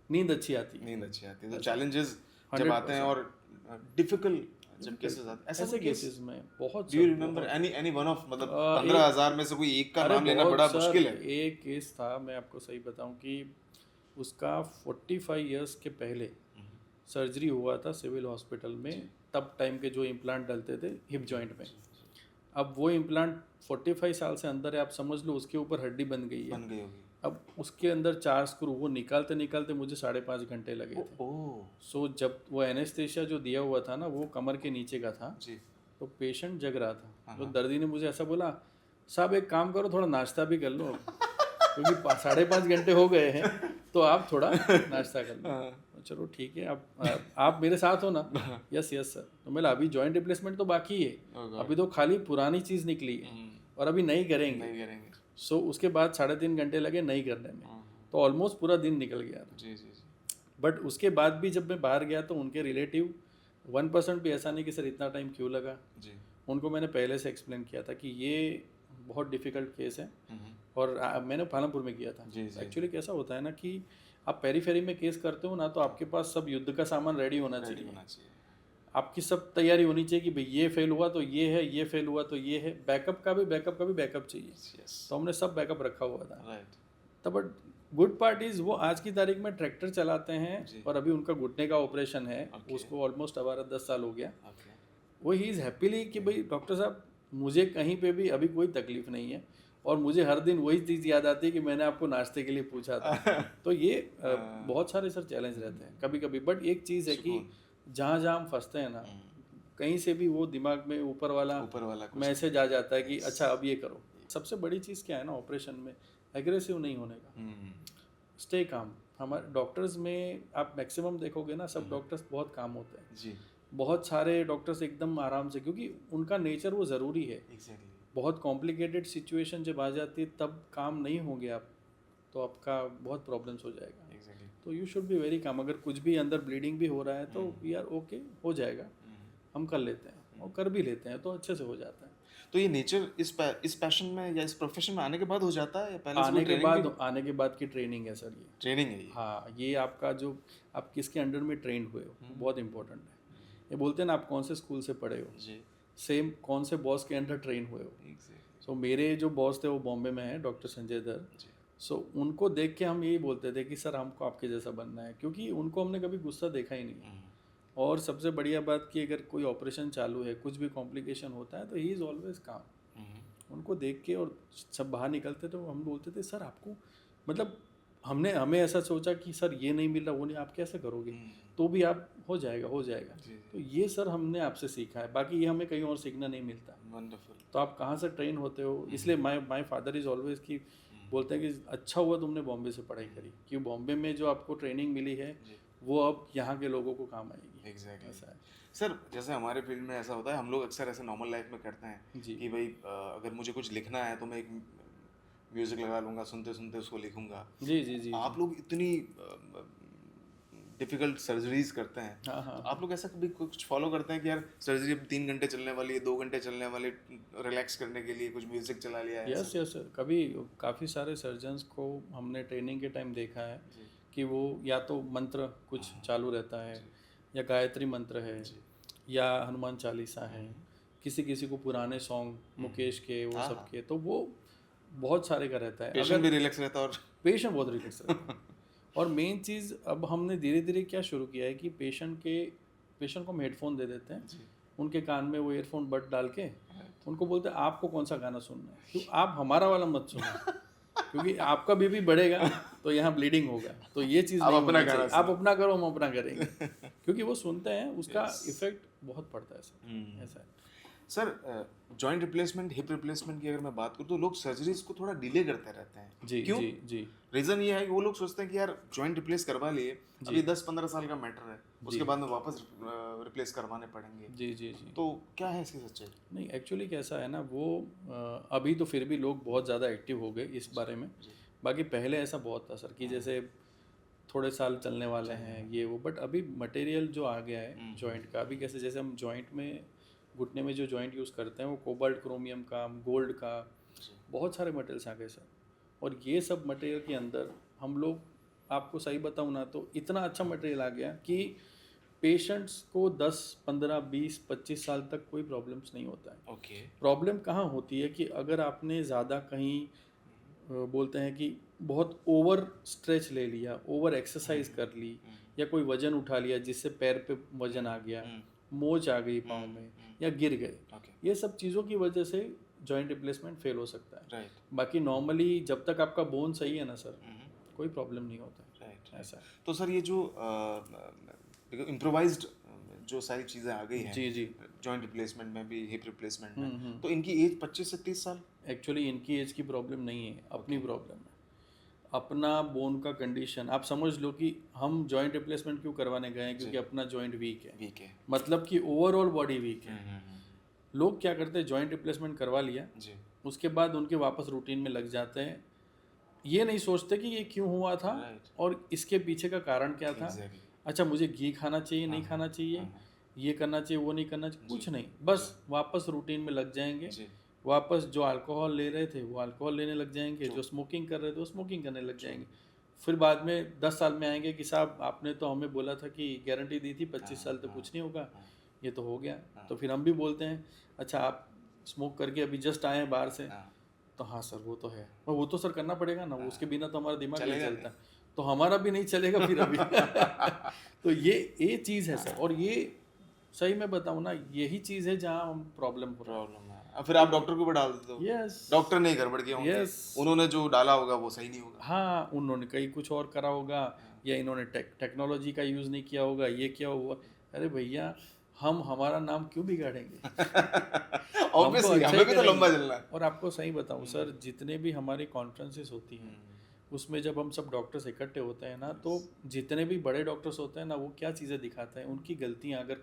नींद अच्छी आती है। तो चैलेंजेस जब आते हैं और डिफिकल्ट जब केसेस आते हैं, ऐसे केसेस में बहुत। Do you remember any one of, मतलब 15,000 में से कोई एक का नाम लेना बड़ा मुश्किल है। एक केस था, मैं आपको सही बताऊं कि उसका 45 इयर्स के पहले सर्जरी हुआ था सिविल हॉस्पिटल में। तब टाइम के जो इम्प्लांट डलते थे हिप जॉइंट में, अब वो इम्प्लांट 45 साल से अंदर है, आप समझ लो उसके ऊपर हड्डी बन गई है। अब उसके अंदर 4 स्क्रू, वो निकालते निकालते मुझे 5.5 घंटे लगे थे। सो जब वो एनेस्थेशिया जो दिया हुआ था ना वो कमर के नीचे का था, तो पेशेंट जग रहा था। तो दर्दी ने मुझे ऐसा बोला, साहब एक काम करो, थोड़ा नाश्ता भी कर लो, क्योंकि 5.5 घंटे हो गए हैं, तो आप थोड़ा नाश्ता कर लो। चलो ठीक है, आप मेरे साथ हो ना? Yes sir. तो मैं अभी जॉइंट रिप्लेसमेंट तो बाकी है, अभी तो खाली पुरानी चीज़ निकली है और अभी नहीं करेंगे। सो उसके बाद 3.5 घंटे लगे नहीं करने में, तो ऑलमोस्ट पूरा दिन निकल गया था। बट उसके बाद भी जब मैं बाहर गया तो उनके रिलेटिव 1% भी ऐसा नहीं कि सर इतना टाइम क्यों लगा। उनको मैंने पहले से एक्सप्लेन किया था कि ये बहुत डिफ़िकल्ट केस है, और मैंने पालमपुर में किया था। एक्चुअली कैसा होता है ना कि आप पेरीफेरी में केस करते हो ना, तो आपके पास सब युद्ध का सामान रेडी होना चाहिए। आपकी सब तैयारी होनी चाहिए कि भाई ये फेल हुआ तो ये है, ये फेल हुआ तो ये है, बैकअप का भी बैकअप चाहिए। तो हमने सब बैकअप रखा हुआ था। तो बट गुड पार्ट इज़ वो आज की तारीख में ट्रैक्टर चलाते हैं, और अभी उनका घुटने का ऑपरेशन है, उसको ऑलमोस्ट 10 साल हो गया। वो ही इज़ हैप्पीली कि भाई डॉक्टर साहब मुझे कहीं पे भी अभी कोई तकलीफ नहीं है, और मुझे हर दिन वही चीज़ याद आती है कि मैंने आपको नाश्ते के लिए पूछा था। तो ये बहुत सारे सर चैलेंज रहते हैं कभी कभी। बट एक चीज़ है कि जहाँ जहाँ हम फंसते हैं ना, कहीं से भी वो दिमाग में ऊपर वाला मैसेज आ जाता है कि अच्छा अब ये करो। सबसे बड़ी चीज़ क्या है ना ऑपरेशन में, एग्रेसिव नहीं होने का, स्टे काम। हमारे डॉक्टर्स में आप मैक्सिमम देखोगे ना, सब डॉक्टर्स बहुत काम होते हैं। बहुत सारे डॉक्टर्स एकदम आराम से, क्योंकि उनका नेचर वो ज़रूरी है। बहुत कॉम्प्लिकेटेड सिचुएशन जब आ जाती है तब काम नहीं होंगे आप, तो आपका बहुत प्रॉब्लम्स हो जाएगा। तो you should be very calm. अगर कुछ भी अंदर ब्लीडिंग भी हो रहा है तो वी आर ओके, हो जाएगा, हम कर लेते हैं। और कर भी लेते हैं तो अच्छे से हो जाता है। तो ये नेचर इस पैशन में या इस प्रोफेशन में आने के बाद हो जाता है या पहले से कोई आने के बाद की ट्रेनिंग है सर ये। ट्रेनिंग है ये? हाँ, ये आपका जो आप किसके अंडर में ट्रेंड हुए हो बहुत इंपॉर्टेंट है। ये बोलते हैं ना आप कौन से स्कूल से पढ़े हो, जी। सेम कौन से बॉस के अंडर ट्रेन हुए हो। सो मेरे जो बॉस थे वो बॉम्बे में हैं, डॉक्टर संजय दर। सो उनको देख के हम यही बोलते थे कि सर हमको आपके जैसा बनना है, क्योंकि उनको हमने कभी गुस्सा देखा ही नहीं। और सबसे बढ़िया बात कि अगर कोई ऑपरेशन चालू है, कुछ भी कॉम्प्लिकेशन होता है तो ही इज़ ऑलवेज काम। उनको देख के और सब बाहर निकलते तो हम बोलते थे सर आपको, मतलब हमें ऐसा सोचा कि सर ये नहीं मिल रहा वो नहीं, आप कैसे करोगे, तो भी आप हो जाएगा। तो ये सर हमने आपसे सीखा है, बाकी ये हमें कहीं और सीखना नहीं मिलता। वंडरफुल। तो आप कहाँ से ट्रेन होते हो, इसलिए माय फादर इज़ ऑलवेज कि बोलते हैं कि अच्छा हुआ तुमने बॉम्बे से पढ़ाई करी, क्योंकि बॉम्बे में जो आपको ट्रेनिंग मिली है वो अब यहाँ के लोगों को काम आएगी। एग्जैक्टली। ऐसा है सर जैसे हमारे फील्ड में ऐसा होता है, हम लोग अक्सर ऐसे नॉर्मल लाइफ में करते हैं कि भाई अगर मुझे कुछ लिखना है तो मैं एक म्यूजिक लगा लूँगा, सुनते सुनते उसको लिखूंगा। जी। आप लोग इतनी डिफिकल्ट सर्जरीज करते हैं, हाँ। तो आप लोग ऐसा कभी कुछ फॉलो करते हैं कि यार सर्जरी 3 घंटे चलने वाली है, 2 घंटे चलने वाली, रिलैक्स करने के लिए कुछ म्यूजिक चला लिया है? यस सर, कभी काफ़ी सारे सर्जन्स को हमने ट्रेनिंग के टाइम देखा है कि वो या तो मंत्र कुछ चालू रहता है, या गायत्री मंत्र है, या हनुमान चालीसा है, किसी को पुराने सॉन्ग मुकेश के वो सब के, तो वो बहुत सारे का रहता है। पेशेंट भी रिलैक्स रहता है और पेशेंट बहुत रिलैक्स रहता है। और मेन चीज़ अब हमने धीरे धीरे क्या शुरू किया है कि पेशेंट को हम हेडफोन दे देते हैं, उनके कान में वो ईयरफोन बड डाल के उनको बोलते हैं आपको कौन सा गाना सुनना है, तो आप हमारा वाला मत सुनो क्योंकि आपका बीपी बढ़ेगा तो यहाँ ब्लीडिंग होगा, तो ये चीज़ नहीं होनी चाहिए। आप अपना करो, हम अपना करेंगे क्योंकि वो सुनते हैं, उसका इफेक्ट बहुत पड़ता है सर। ऐसा है sir. Joint replacement, hip replacement की अगर मैं बात करूँ तो लोग सर्जरीज को थोड़ा डिले करते रहते हैं। जी क्यों? जी। रीज़न ये है कि वो लोग सोचते हैं कि यार जॉइंट रिप्लेस करवा लिए, अभी 10-15 साल का मैटर है, उसके बाद में वापस रिप्लेस करवाने पड़ेंगे। जी। तो क्या है इसकी सच्चाई? नहीं, एक्चुअली कैसा है ना, वो अभी तो फिर भी लोग बहुत ज़्यादा एक्टिव हो गए इस बारे में। बाकी पहले ऐसा बहुत था सर कि जैसे थोड़े साल चलने वाले हैं ये वो, बट अभी मटेरियल जो आ गया है जॉइंट का, अभी कैसे जैसे हम जॉइंट में घुटने में जो जॉइंट यूज़ करते हैं वो कोबाल्ट, क्रोमियम का, गोल्ड का, बहुत सारे मटेरियल्स आ गए सर। और ये सब मटेरियल के अंदर हम लोग, आपको सही बताऊँ ना, तो इतना अच्छा मटेरियल आ गया कि पेशेंट्स को 10, 15, 20, 25 साल तक कोई प्रॉब्लम्स नहीं होता है। ओके। प्रॉब्लम कहाँ होती है कि अगर आपने ज़्यादा कहीं बोलते हैं कि बहुत ओवर स्ट्रेच ले लिया, ओवर एक्सरसाइज कर ली, या कोई वजन उठा लिया जिससे पैर पे वजन आ गया, मोच आ गई पाँव में, या गिर गए, ये सब चीज़ों की वजह से जॉइंट रिप्लेसमेंट फेल हो सकता है। बाकी नॉर्मली जब तक आपका बोन सही है ना सर, कोई प्रॉब्लम नहीं होता है। ऐसा है। तो सर ये जो इम्प्रोवाइज्ड जो सारी चीज़ें आ गई हैं जी जॉइंट रिप्लेसमेंट में भी, हिप रिप्लेसमेंट में, तो इनकी एज 25 से 30 साल? एक्चुअली इनकी एज की प्रॉब्लम नहीं है, अपनी प्रॉब्लम है, अपना बोन का कंडीशन। आप समझ लो कि हम जॉइंट रिप्लेसमेंट क्यों करवाने गए हैं, क्योंकि अपना जॉइंट वीक है, मतलब कि ओवरऑल बॉडी वीक है। लोग क्या करते हैं, जॉइंट रिप्लेसमेंट करवा लिया, उसके बाद उनके वापस रूटीन में लग जाते हैं, ये नहीं सोचते कि ये क्यों हुआ था और इसके पीछे का कारण क्या था। अच्छा मुझे घी खाना चाहिए, नहीं खाना चाहिए, ये करना चाहिए, वो नहीं करना चाहिए, कुछ नहीं, बस वापस रूटीन में लग जाएंगे। वापस जो अल्कोहल ले रहे थे वो अल्कोहल लेने लग जाएंगे, जो स्मोकिंग कर रहे थे वो स्मोकिंग करने लग जाएंगे। फिर बाद में 10 साल में आएंगे कि साहब आपने तो हमें बोला था कि गारंटी दी थी 25 साल तक कुछ नहीं होगा, ये तो हो गया। तो फिर हम भी बोलते हैं अच्छा आप स्मोक करके अभी जस्ट आए हैं बाहर से, तो हाँ सर वो तो है, वो तो सर करना पड़ेगा ना, उसके बिना तो हमारा दिमाग नहीं चलता, तो हमारा भी नहीं चलेगा फिर अभी तो ये चीज़ है सर। और ये सही में बताऊँ ना, यही चीज़ है जहाँ हम प्रॉब्लम है। फिर आप डॉक्टर को भी डाल देते हो। यस, डॉक्टर ने गड़बड़ किया होगा, उन्होंने जो डाला होगा वो सही नहीं होगा। हाँ, उन्होंने कहीं कुछ और करा होगा, या इन्होंने टेक्नोलॉजी का यूज़ नहीं किया होगा, ये क्या हुआ। अरे भैया हम हमारा नाम क्यों बिगाड़ेंगे ऑब्वियसली हमें भी तो लंबा चलना है। और आपको सही बताऊं सर, जितने भी हमारी कॉन्फ्रेंसेस होती हैं उसमें जब हम सब डॉक्टर्स इकट्ठे होते हैं ना, तो जितने भी बड़े डॉक्टर्स होते हैं ना, वो क्या चीज़ें दिखाते हैं, उनकी गलतियां, अगर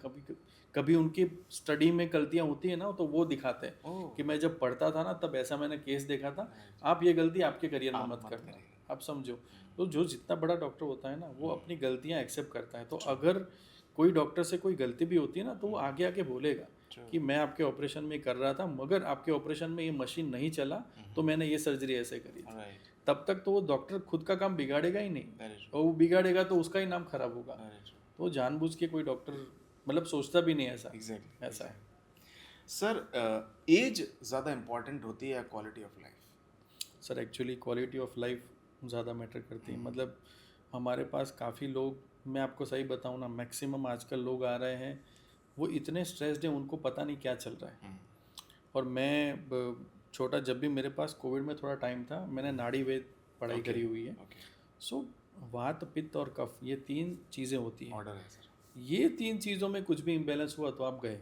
कभी उनकी स्टडी में गलतियां होती है ना, तो वो दिखाते हैं कि मैं जब पढ़ता था ना तब ऐसा मैंने केस देखा था, आप ये गलती आपके करियर में मत करना, आप समझो। तो जो जितना बड़ा डॉक्टर होता है ना, वो अपनी गलतियाँ एक्सेप्ट करता है। तो अगर कोई डॉक्टर से कोई गलती भी होती है ना, तो वो आगे आके बोलेगा कि मैं आपके ऑपरेशन में कर रहा था, मगर आपके ऑपरेशन में ये मशीन नहीं चला तो मैंने ये सर्जरी ऐसे करी थी। तब तक तो वो डॉक्टर खुद का काम बिगाड़ेगा ही नहीं, और वो बिगाड़ेगा तो उसका ही नाम खराब होगा। तो जानबूझ के कोई डॉक्टर मतलब सोचता भी नहीं ऐसा। ऐसा है सर। एज ज़्यादा इम्पोर्टेंट होती है quality of life? Sir actually quality of life ज़्यादा मैटर करती है। मतलब हमारे पास काफ़ी लोग, मैं आपको सही बताऊँ ना, मैक्सिमम आजकल लोग आ रहे हैं वो इतने स्ट्रेस्ड हैं, उनको पता नहीं क्या चल रहा है। और मैं छोटा, जब भी मेरे पास कोविड में थोड़ा टाइम था, मैंने नाड़ी वेद पढ़ाई करी हुई है। सो वात पित्त और कफ, ये 3 चीज़ें होती हैं। ऑर्डर है सर। ये 3 चीज़ों में कुछ भी इम्बैलेंस हुआ तो आप गए।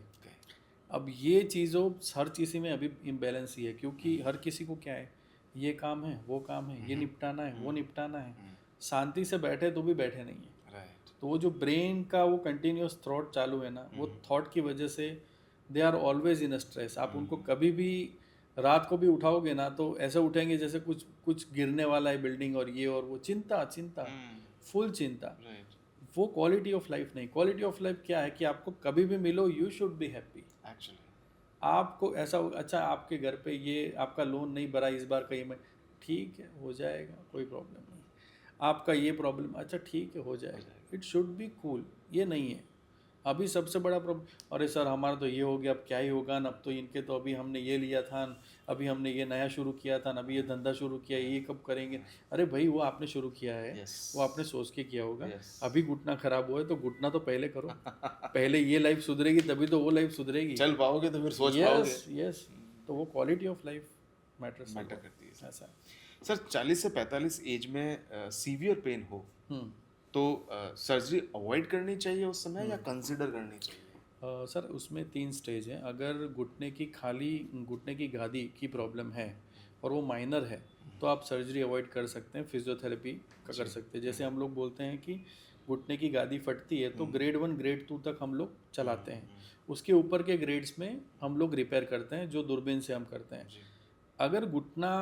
अब ये चीज़ों हर चीज़ में अभी इम्बैलेंस ही है, क्योंकि हर किसी को क्या है, ये काम है, वो काम है, ये निपटाना है, वो निपटाना है। शांति से बैठे तो भी बैठे नहीं है। तो वो जो ब्रेन का वो कंटिन्यूस थॉट चालू है ना, वो थॉट की वजह से they are always in stress. आप उनको कभी भी रात को भी उठाओगे ना तो ऐसे उठेंगे जैसे कुछ गिरने वाला है बिल्डिंग, और ये और वो, चिंता चिंता, फुल चिंता। वो क्वालिटी ऑफ लाइफ नहीं। क्वालिटी ऑफ लाइफ क्या है कि आपको कभी भी मिलो, you should be happy. Actually आपको ऐसा अच्छा, आपके घर पे ये आपका लोन नहीं भरा इस बार का, ये ठीक है, हो जाएगा, कोई प्रॉब्लम नहीं। आपका ये प्रॉब्लम, अच्छा ठीक है, हो जाएगा। It should be cool. ये नहीं है अभी सबसे बड़ा प्रॉब्लम, अरे सर हमारा तो ये हो गया, अब क्या ही होगा न, अब तो इनके तो अभी हमने ये लिया था, अभी हमने ये नया शुरू किया था, अभी ये धंधा शुरू किया, ये कब करेंगे। अरे भाई वो आपने शुरू किया है, वो आपने सोच के किया होगा। अभी घुटना खराब हुआ है तो घुटना तो पहले करो। पहले ये लाइफ सुधरेगी तभी तो वो लाइफ सुधरेगी, चल पाओगे तो फिर सोच पाओगे। यस। तो वो क्वालिटी ऑफ लाइफ मैटर करती है। ऐसा सर 40 से 45 एज में सीवियर पेन हो तो सर्जरी अवॉइड करनी चाहिए उस समय या कंसिडर करनी चाहिए? सर उसमें 3 स्टेज हैं। अगर घुटने की गादी की प्रॉब्लम है और वो माइनर है तो आप सर्जरी अवॉइड कर सकते हैं, फिजियोथेरेपी का कर सकते हैं। जैसे हम लोग बोलते हैं कि घुटने की गादी फटती है तो ग्रेड 1 ग्रेड 2 तक हम लोग चलाते हैं, उसके ऊपर के ग्रेड्स में हम लोग रिपेयर करते हैं, जो दूरबीन से हम करते हैं। अगर घुटना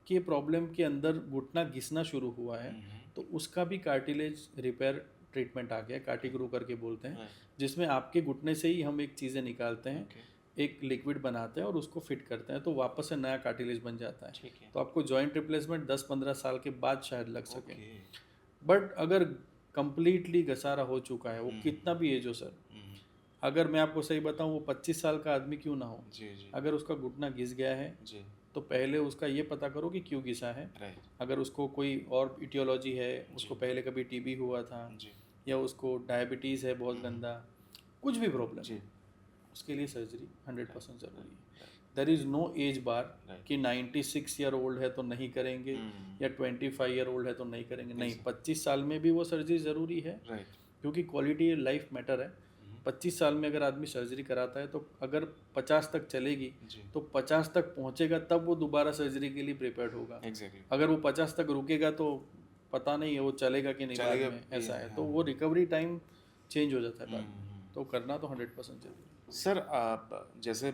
के प्रॉब्लम के अंदर घुटना घिसना शुरू हुआ है तो उसका भी कार्टिलेज रिपेयर ट्रीटमेंट आ गया, कार्टिग्रू करके बोलते हैं, जिसमें आपके घुटने से ही हम एक चीज़ें निकालते हैं, एक लिक्विड बनाते हैं और उसको फिट करते हैं, तो वापस से नया कार्टिलेज बन जाता है। तो आपको जॉइंट रिप्लेसमेंट 10-15 साल के बाद शायद लग सके। बट अगर कंप्लीटली घसारा हो चुका है, वो कितना भी एज हो सर, अगर मैं आपको सही बताऊं, वो 25 साल का आदमी क्यों ना हो, अगर उसका घुटना घिस गया है तो पहले उसका ये पता करो कि क्यों घिसा है। अगर उसको कोई और इटियोलॉजी है, उसको पहले कभी टीबी हुआ था या उसको डायबिटीज़ है बहुत गंदा, कुछ भी प्रॉब्लम, उसके लिए सर्जरी 100% ज़रूरी है। देयर इज़ नो एज बार कि 96 ईयर ओल्ड है तो नहीं करेंगे या 25 ईयर ओल्ड है तो नहीं करेंगे। नहीं, 25 साल में भी वो सर्जरी ज़रूरी है, क्योंकि क्वालिटी लाइफ मैटर है। 25 साल में अगर आदमी सर्जरी कराता है तो अगर 50 तक चलेगी तो 50 तक पहुंचेगा तब वो दोबारा सर्जरी के लिए प्रिपेयर्ड होगा। अगर वो 50 तक रुकेगा तो पता नहीं है वो चलेगा कि नहीं बाद में, ऐसा है। तो वो रिकवरी टाइम चेंज हो जाता है बाद में, तो करना तो 100% जरूरी। सर आप जैसे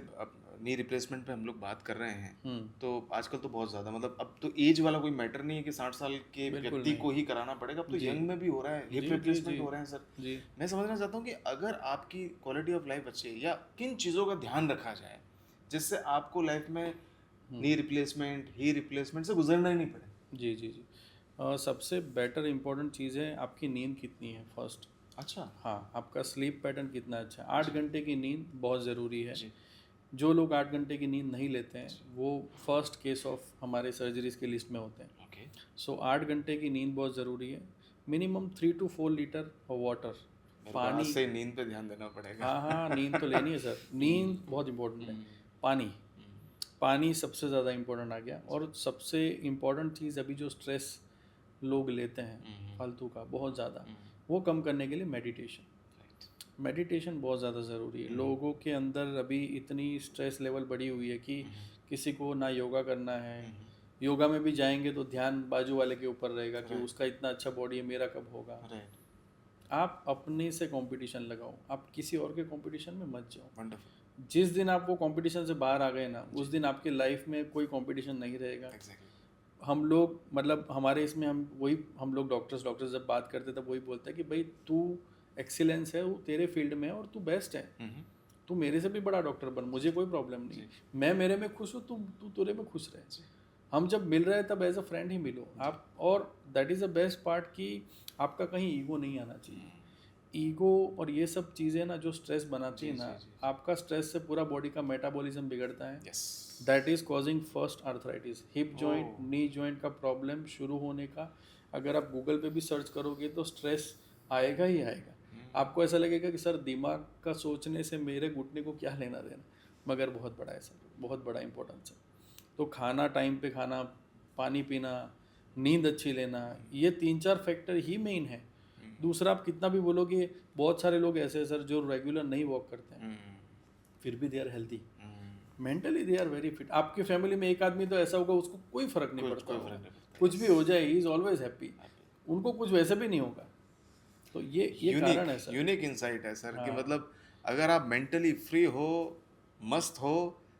नी रिप्लेसमेंट पे हम लोग बात कर रहे हैं तो आजकल तो बहुत ज़्यादा, मतलब अब तो एज वाला कोई मैटर नहीं है कि 60 साल के व्यक्ति को ही कराना पड़ेगा, अब तो यंग में भी हो रहा है, हिप रिप्लेसमेंट हो रहे हैं सर। मैं समझना चाहता हूँ कि अगर आपकी क्वालिटी ऑफ लाइफ अच्छी है, या किन चीज़ों का ध्यान रखा जाए जिससे आपको लाइफ में नी रिप्लेसमेंट, हिप रिप्लेसमेंट से गुजरना ही नहीं पड़े? जी सबसे बेटर इंपॉर्टेंट चीज़ है आपकी नींद कितनी है फर्स्ट। अच्छा, हाँ, आपका स्लीप पैटर्न कितना अच्छा है। 8 घंटे की नींद बहुत ज़रूरी है। जो लोग 8 घंटे की नींद नहीं लेते हैं वो फर्स्ट केस ऑफ हमारे सर्जरीज की लिस्ट में होते हैं। सो 8 घंटे की नींद बहुत ज़रूरी है। मिनिमम 3 to 4 लीटर वाटर, पानी से नींद पे ध्यान देना पड़ेगा। हाँ, नींद तो लेनी है सर, नींद बहुत इंपॉर्टेंट है। पानी सबसे ज़्यादा इम्पोर्टेंट आ गया। और सबसे इम्पोर्टेंट चीज़ अभी जो स्ट्रेस लोग लेते हैं फालतू का बहुत ज़्यादा, वो कम करने के लिए मेडिटेशन बहुत ज़्यादा ज़रूरी है। लोगों के अंदर अभी इतनी स्ट्रेस लेवल बढ़ी हुई है कि किसी को ना योगा करना है, योगा में भी जाएंगे तो ध्यान बाजू वाले के ऊपर रहेगा कि उसका इतना अच्छा बॉडी है, मेरा कब होगा। आप अपने से कंपटीशन लगाओ, आप किसी और के कंपटीशन में मत जाओ। जिस दिन आप वो कंपटीशन से बाहर आ गए ना, उस दिन आपके लाइफ में कोई कंपटीशन नहीं रहेगा। हम लोग मतलब हमारे इसमें हम लोग डॉक्टर्स जब बात करते तब वही बोलते हैं कि भाई तू एक्सीलेंस है, वो तेरे फील्ड में है और तू बेस्ट है, तू मेरे से भी बड़ा डॉक्टर बन, मुझे कोई प्रॉब्लम नहीं, मैं मेरे में खुश हूँ, तू तेरे में खुश रहे। हम जब मिल रहे हैं तब एज अ फ्रेंड ही मिलो आप। और that is the best part कि आपका कहीं ईगो नहीं आना चाहिए। ईगो और ये सब चीज़ें ना जो स्ट्रेस बनाती है ना, आपका स्ट्रेस से पूरा बॉडी का मेटाबॉलिज्म बिगड़ता है। That is causing first arthritis, hip joint, knee joint का प्रॉब्लम शुरू होने का। अगर आप गूगल पे भी सर्च करोगे तो स्ट्रेस आएगा ही आएगा। आपको ऐसा लगेगा कि सर दिमाग का सोचने से मेरे घुटने को क्या लेना देना, मगर बहुत बड़ा है सर, बहुत बड़ा इंपॉर्टेंस है। तो खाना टाइम पे खाना, पानी पीना, नींद अच्छी लेना, ये 3-4 फैक्टर ही मेन है। दूसरा आप कितना भी बोलोगे, बहुत सारे लोग ऐसे हैं सर जो रेगुलर नहीं वॉक करते हैं, फिर भी they are healthy, mentally they are very fit. आपकी फैमिली में एक आदमी तो ऐसा होगा उसको कोई फर्क नहीं पड़ता, कुछ भी हो जाए ही इज ऑलवेज हैप्पी, उनको कुछ वैसे भी नहीं होगा। तो ये कारण है सर। यूनिक इंसाइट है सर कि मतलब अगर आप मेंटली फ्री हो, मस्त हो,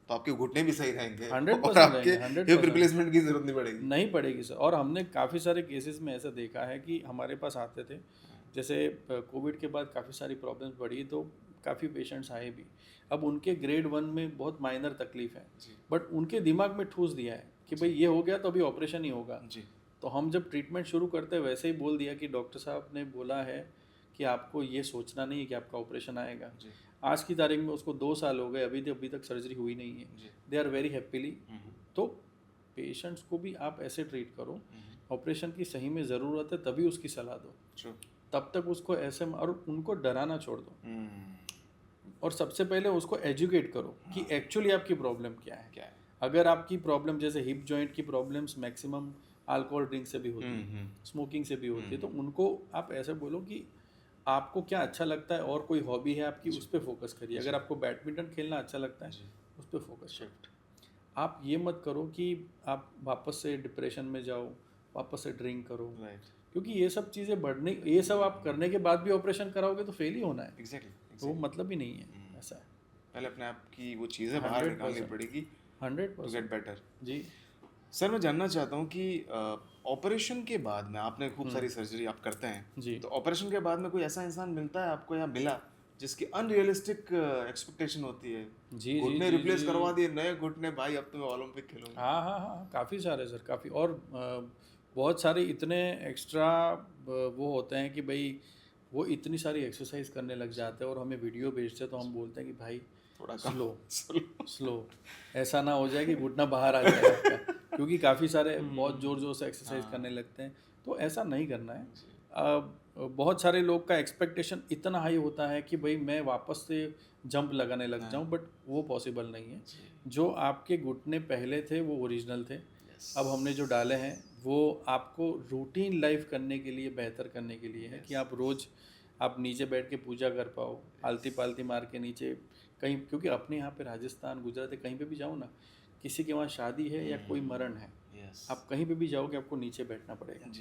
तो आपके घुटने भी सही रहेंगे 100% और आपके रहेंगे, हिप रिप्लेसमेंट की जरूरत नहीं पड़ेगी सर। और हमने काफ़ी सारे केसेस में ऐसा देखा है कि हमारे पास आते थे, जैसे कोविड के बाद काफ़ी सारी प्रॉब्लम्स बढ़ी तो काफ़ी पेशेंट्स आए भी। अब उनके ग्रेड 1 में बहुत माइनर तकलीफ है, बट उनके दिमाग में ठूस दिया है कि भाई ये हो गया तो अभी ऑपरेशन ही होगा। तो हम जब ट्रीटमेंट शुरू करते हैं वैसे ही बोल दिया कि डॉक्टर साहब ने बोला है कि आपको ये सोचना नहीं है कि आपका ऑपरेशन आएगा। आज की तारीख में उसको 2 साल हो गए, अभी तक सर्जरी हुई नहीं है। They are very happily. तो पेशेंट्स को भी आप ऐसे ट्रीट करो, ऑपरेशन की सही में ज़रूरत है तभी उसकी सलाह दो, तब तक उसको ऐसे, और उनको डराना छोड़ दो। और सबसे पहले उसको एजुकेट करो कि एक्चुअली आपकी प्रॉब्लम क्या है। अगर आपकी प्रॉब्लम जैसे हिप जॉइंट की प्रॉब्लम्स मैक्सिमम अल्कोहल ड्रिंक से भी होती है, स्मोकिंग से भी होती है, तो उनको आप ऐसे बोलो कि आपको क्या अच्छा लगता है और कोई हॉबी है आपकी, उस पर फोकस करिए। अगर आपको बैडमिंटन खेलना अच्छा लगता है उस पर फोकस शिफ्ट। आप ये मत करो कि आप वापस से डिप्रेशन में जाओ, वापस से ड्रिंक करो, क्योंकि ये सब चीज़ें बढ़ने, ये सब आप करने के बाद भी ऑपरेशन कराओगे तो फेल ही होना है। तो वो मतलब ही नहीं है। ऐसा है, पहले अपने आप की वो चीज़ें बाहर निकालनी पड़ेगी 100% टू गेट बेटर। जी सर मैं जानना चाहता हूँ कि ऑपरेशन के बाद में आपने खूब सारी सर्जरी आप करते हैं जी, तो ऑपरेशन के बाद में कोई ऐसा इंसान मिलता है आपको या मिला जिसकी अनरियलिस्टिक एक्सपेक्टेशन होती है, जी घुटने रिप्लेस करवा दिए, नए घुटने, भाई अब तो मैं ओलंपिक खेलूंगा? हाँ, काफ़ी सारे सर, काफ़ी। और बहुत सारे इतने एक्स्ट्रा वो होते हैं कि भाई वो इतनी सारी एक्सरसाइज करने लग जाते हैं और हमें वीडियो भेजते हैं तो हम बोलते हैं कि भाई थोड़ा स्लो ऐसा ना हो जाए कि घुटना बाहर आ जाए आपका, क्योंकि काफ़ी सारे बहुत ज़ोर से एक्सरसाइज करने लगते हैं। तो ऐसा नहीं करना है। बहुत सारे लोग का एक्सपेक्टेशन इतना हाई होता है कि भाई मैं वापस से जंप लगाने लग जाऊं, बट वो पॉसिबल नहीं है। जो आपके घुटने पहले थे वो ओरिजिनल थे, अब हमने जो डाले हैं वो आपको रूटीन लाइफ करने के लिए, बेहतर करने के लिए है कि आप रोज़ आप नीचे बैठ के पूजा कर पाओ, आलती पालती मार के नीचे कहीं, क्योंकि अपने यहाँ पे राजस्थान, गुजरात, कहीं पे भी जाओ ना, किसी के वहाँ शादी है या कोई मरण है, आप कहीं पे भी जाओगे आपको नीचे बैठना पड़ेगा।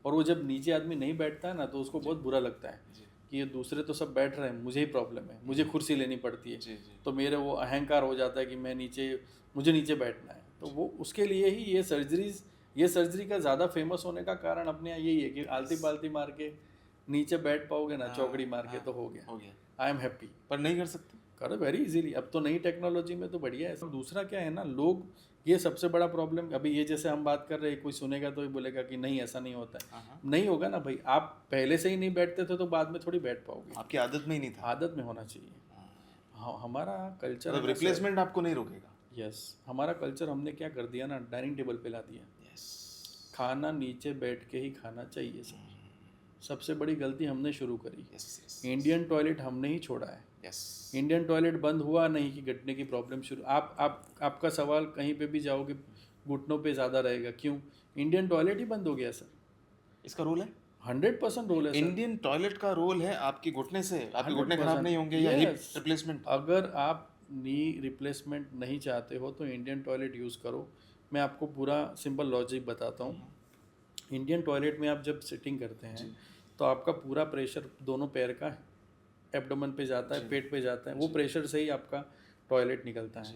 और वो जब नीचे आदमी नहीं बैठता है ना तो उसको बहुत बुरा लगता है कि ये दूसरे तो सब बैठ रहे हैं, मुझे ही प्रॉब्लम है, मुझे कुर्सी लेनी पड़ती है। तो मेरे वो अहंकार हो जाता है कि मुझे नीचे बैठना है। तो वो उसके लिए ही ये सर्जरी का ज़्यादा फेमस होने का कारण अपने यहाँ यही है कि आलती पालती मार के नीचे बैठ पाओगे ना, चौकड़ी मार के, तो हो गया, आई एम हैप्पी। पर नहीं कर सकते, करो वेरी इजीली, अब तो नई टेक्नोलॉजी में तो बढ़िया है। दूसरा क्या है ना, लोग, ये सबसे बड़ा प्रॉब्लम, अभी ये जैसे हम बात कर रहे हैं, कोई सुनेगा तो ये बोलेगा कि नहीं ऐसा नहीं होता है। नहीं होगा ना भाई, आप पहले से ही नहीं बैठते थे तो बाद में थोड़ी बैठ पाओगे, आपकी आदत में ही नहीं था। आदत में होना चाहिए। हाँ, हमारा कल्चर, मतलब रिप्लेसमेंट आपको नहीं रोकेगा। यस, हमारा कल्चर हमने क्या कर दिया ना, डाइनिंग टेबल पे ला दिया। खाना नीचे बैठ के ही खाना चाहिए सर, सबसे बड़ी गलती हमने शुरू करी। इंडियन टॉयलेट हमने ही छोड़ा है। इंडियन टॉयलेट बंद हुआ नहीं कि घुटने की प्रॉब्लम शुरू। आपका सवाल कहीं पे भी जाओगे घुटनों पे ज़्यादा रहेगा, क्यों? इंडियन टॉयलेट ही बंद हो गया सर। इसका रोल है, 100% रोल है सर। इंडियन टॉयलेट का रोल है आपके घुटने से, आपके घुटने खराब नहीं होंगे या हिप रिप्लेसमेंट। अगर आप नी रिप्लेसमेंट नहीं चाहते हो तो इंडियन टॉयलेट यूज़ करो। मैं आपको पूरा सिंपल लॉजिक बताता हूँ। इंडियन टॉयलेट में आप जब सिटिंग करते हैं तो आपका पूरा प्रेशर दोनों पैर का एब्डोमेन पे जाता है, पेट पे जाता है, वो प्रेशर से ही आपका टॉयलेट निकलता है।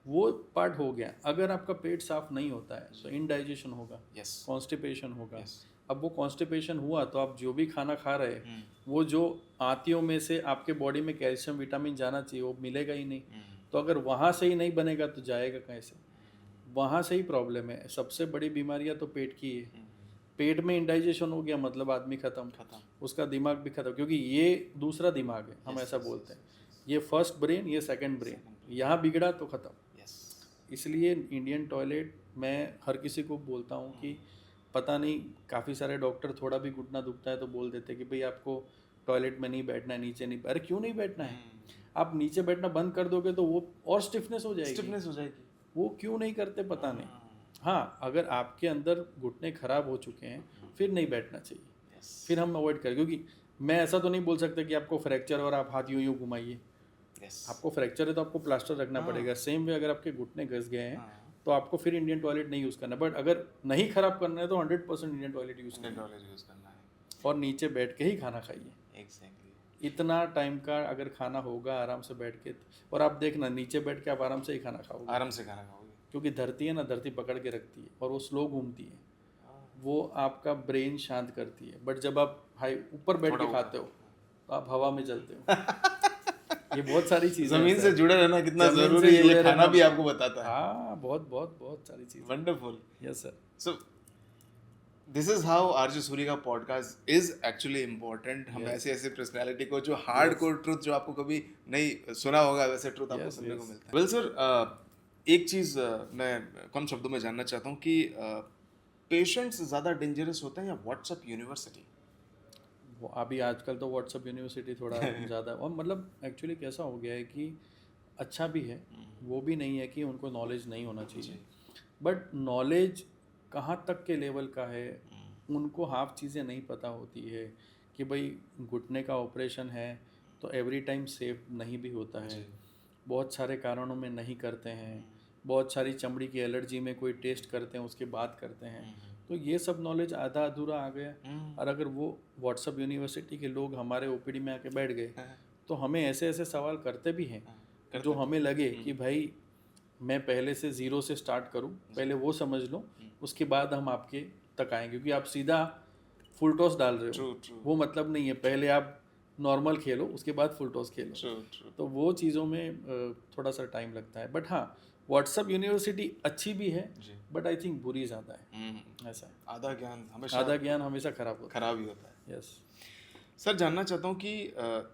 वो पार्ट हो गया। अगर आपका पेट साफ नहीं होता है तो इनडाइजेशन होगा, कॉन्स्टिपेशन होगा, अब वो कॉन्स्टिपेशन हुआ तो आप जो भी खाना खा रहे हैं वो जो आंतियों में से आपके बॉडी में कैल्शियम विटामिन जाना चाहिए वो मिलेगा ही नहीं। तो अगर वहाँ से ही नहीं बनेगा तो जाएगा कैसे? वहाँ से ही प्रॉब्लम है। सबसे बड़ी बीमारियाँ तो पेट की है। पेट में इंडाइजेशन हो गया मतलब आदमी खत्म, उसका दिमाग भी खत्म, क्योंकि ये दूसरा दिमाग है, हम ऐसा बोलते हैं। ये फर्स्ट ब्रेन, ये सेकंड ब्रेन, यहाँ बिगड़ा तो खत्म। इसलिए इंडियन टॉयलेट मैं हर किसी को बोलता हूँ कि पता नहीं, काफ़ी सारे डॉक्टर थोड़ा भी घुटना दुखता है तो बोल देते हैं कि भाई आपको टॉयलेट में नहीं बैठना है, नीचे नहीं। अरे क्यों नहीं बैठना है? आप नीचे बैठना बंद कर दोगे तो वो और स्टिफनेस हो जाएगी। वो क्यों नहीं करते पता नहीं। हाँ, अगर आपके अंदर घुटने खराब हो चुके हैं फिर नहीं बैठना चाहिए, फिर हम अवॉइड करें। क्योंकि मैं ऐसा तो नहीं बोल सकता कि आपको फ्रैक्चर और आप हाथ यूं यूं घुमाइए। आपको फ्रैक्चर है तो आपको प्लास्टर रखना पड़ेगा। सेम वे अगर आपके घुटने घस गए हैं तो आपको फिर इंडियन टॉयलेट नहीं यूज़ करना। बट अगर नहीं खराब करना है तो 100% इंडियन टॉयलेट यूज़ करना है और नीचे बैठ के ही खाना खाइए। इतना टाइम का अगर खाना होगा आराम से बैठ के, और आप देखना नीचे बैठ के आप आराम से ही खाना खाओगे, क्योंकि धरती है ना, धरती पकड़ के रखती है और वो स्लो घूमती है, वो आपका ब्रेन शांत करती है। बट जब आप हाई ऊपर बैठ के खाते हो तो आप हवा में चलते हो। ये बहुत सारी चीजें, जमीन से जुड़े रहना कितना जरूरी है ये खाना भी आपको बताता है। हाँ, बहुत बहुत बहुत सारी चीजें। Wonderful. Yes sir. So this is how RJ Suri का पॉडकास्ट इज एक्चुअली इम्पोर्टेंट। हम ऐसे ऐसे पर्सनैलिटी को जो हार्ड कोर ट्रुथ जो आपको कभी नहीं सुना होगा वैसे ट्रुथ आपको सुनने को मिलता है। वेल सर, एक चीज़ मैं कम शब्दों में जानना चाहता हूँ कि पेशेंट्स ज़्यादा डेंजरस होते हैं या व्हाट्सएप यूनिवर्सिटी? अभी आजकल तो व्हाट्सएप यूनिवर्सिटी थोड़ा ज़्यादा, और मतलब एक्चुअली कैसा हो गया है कि अच्छा भी है, वो भी नहीं है कि उनको नॉलेज नहीं होना चाहिए, बट नॉलेज कहाँ तक के लेवल का है उनको हाफ चीज़ें नहीं पता होती है कि भाई घुटने का ऑपरेशन है तो एवरी टाइम सेफ नहीं भी होता है, बहुत सारे कारणों में नहीं करते हैं, बहुत सारी चमड़ी की एलर्जी में कोई टेस्ट करते हैं उसके बाद करते हैं। तो ये सब नॉलेज आधा अधूरा आ गया। और अगर वो व्हाट्सएप यूनिवर्सिटी के लोग हमारे ओपीडी में आके बैठ गए तो हमें ऐसे ऐसे सवाल करते भी हैं जो हमें लगे कि भाई मैं पहले से ज़ीरो से स्टार्ट करूं, पहले वो समझ लो उसके बाद हम आपके तक आएँ, क्योंकि आप सीधा फुल टॉस डाल रहे हो। वो मतलब नहीं है, पहले आप नॉर्मल खेलो उसके बाद फुल टॉस खेलो। तो वो चीज़ों में थोड़ा सा टाइम लगता है। बट हाँ, व्हाट्सएप यूनिवर्सिटी अच्छी भी है बट आई थिंक बुरी ज़्यादा है। ऐसा है, आधा ज्ञान हमेशा खराब ही होता है। यस सर, जानना चाहता हूँ कि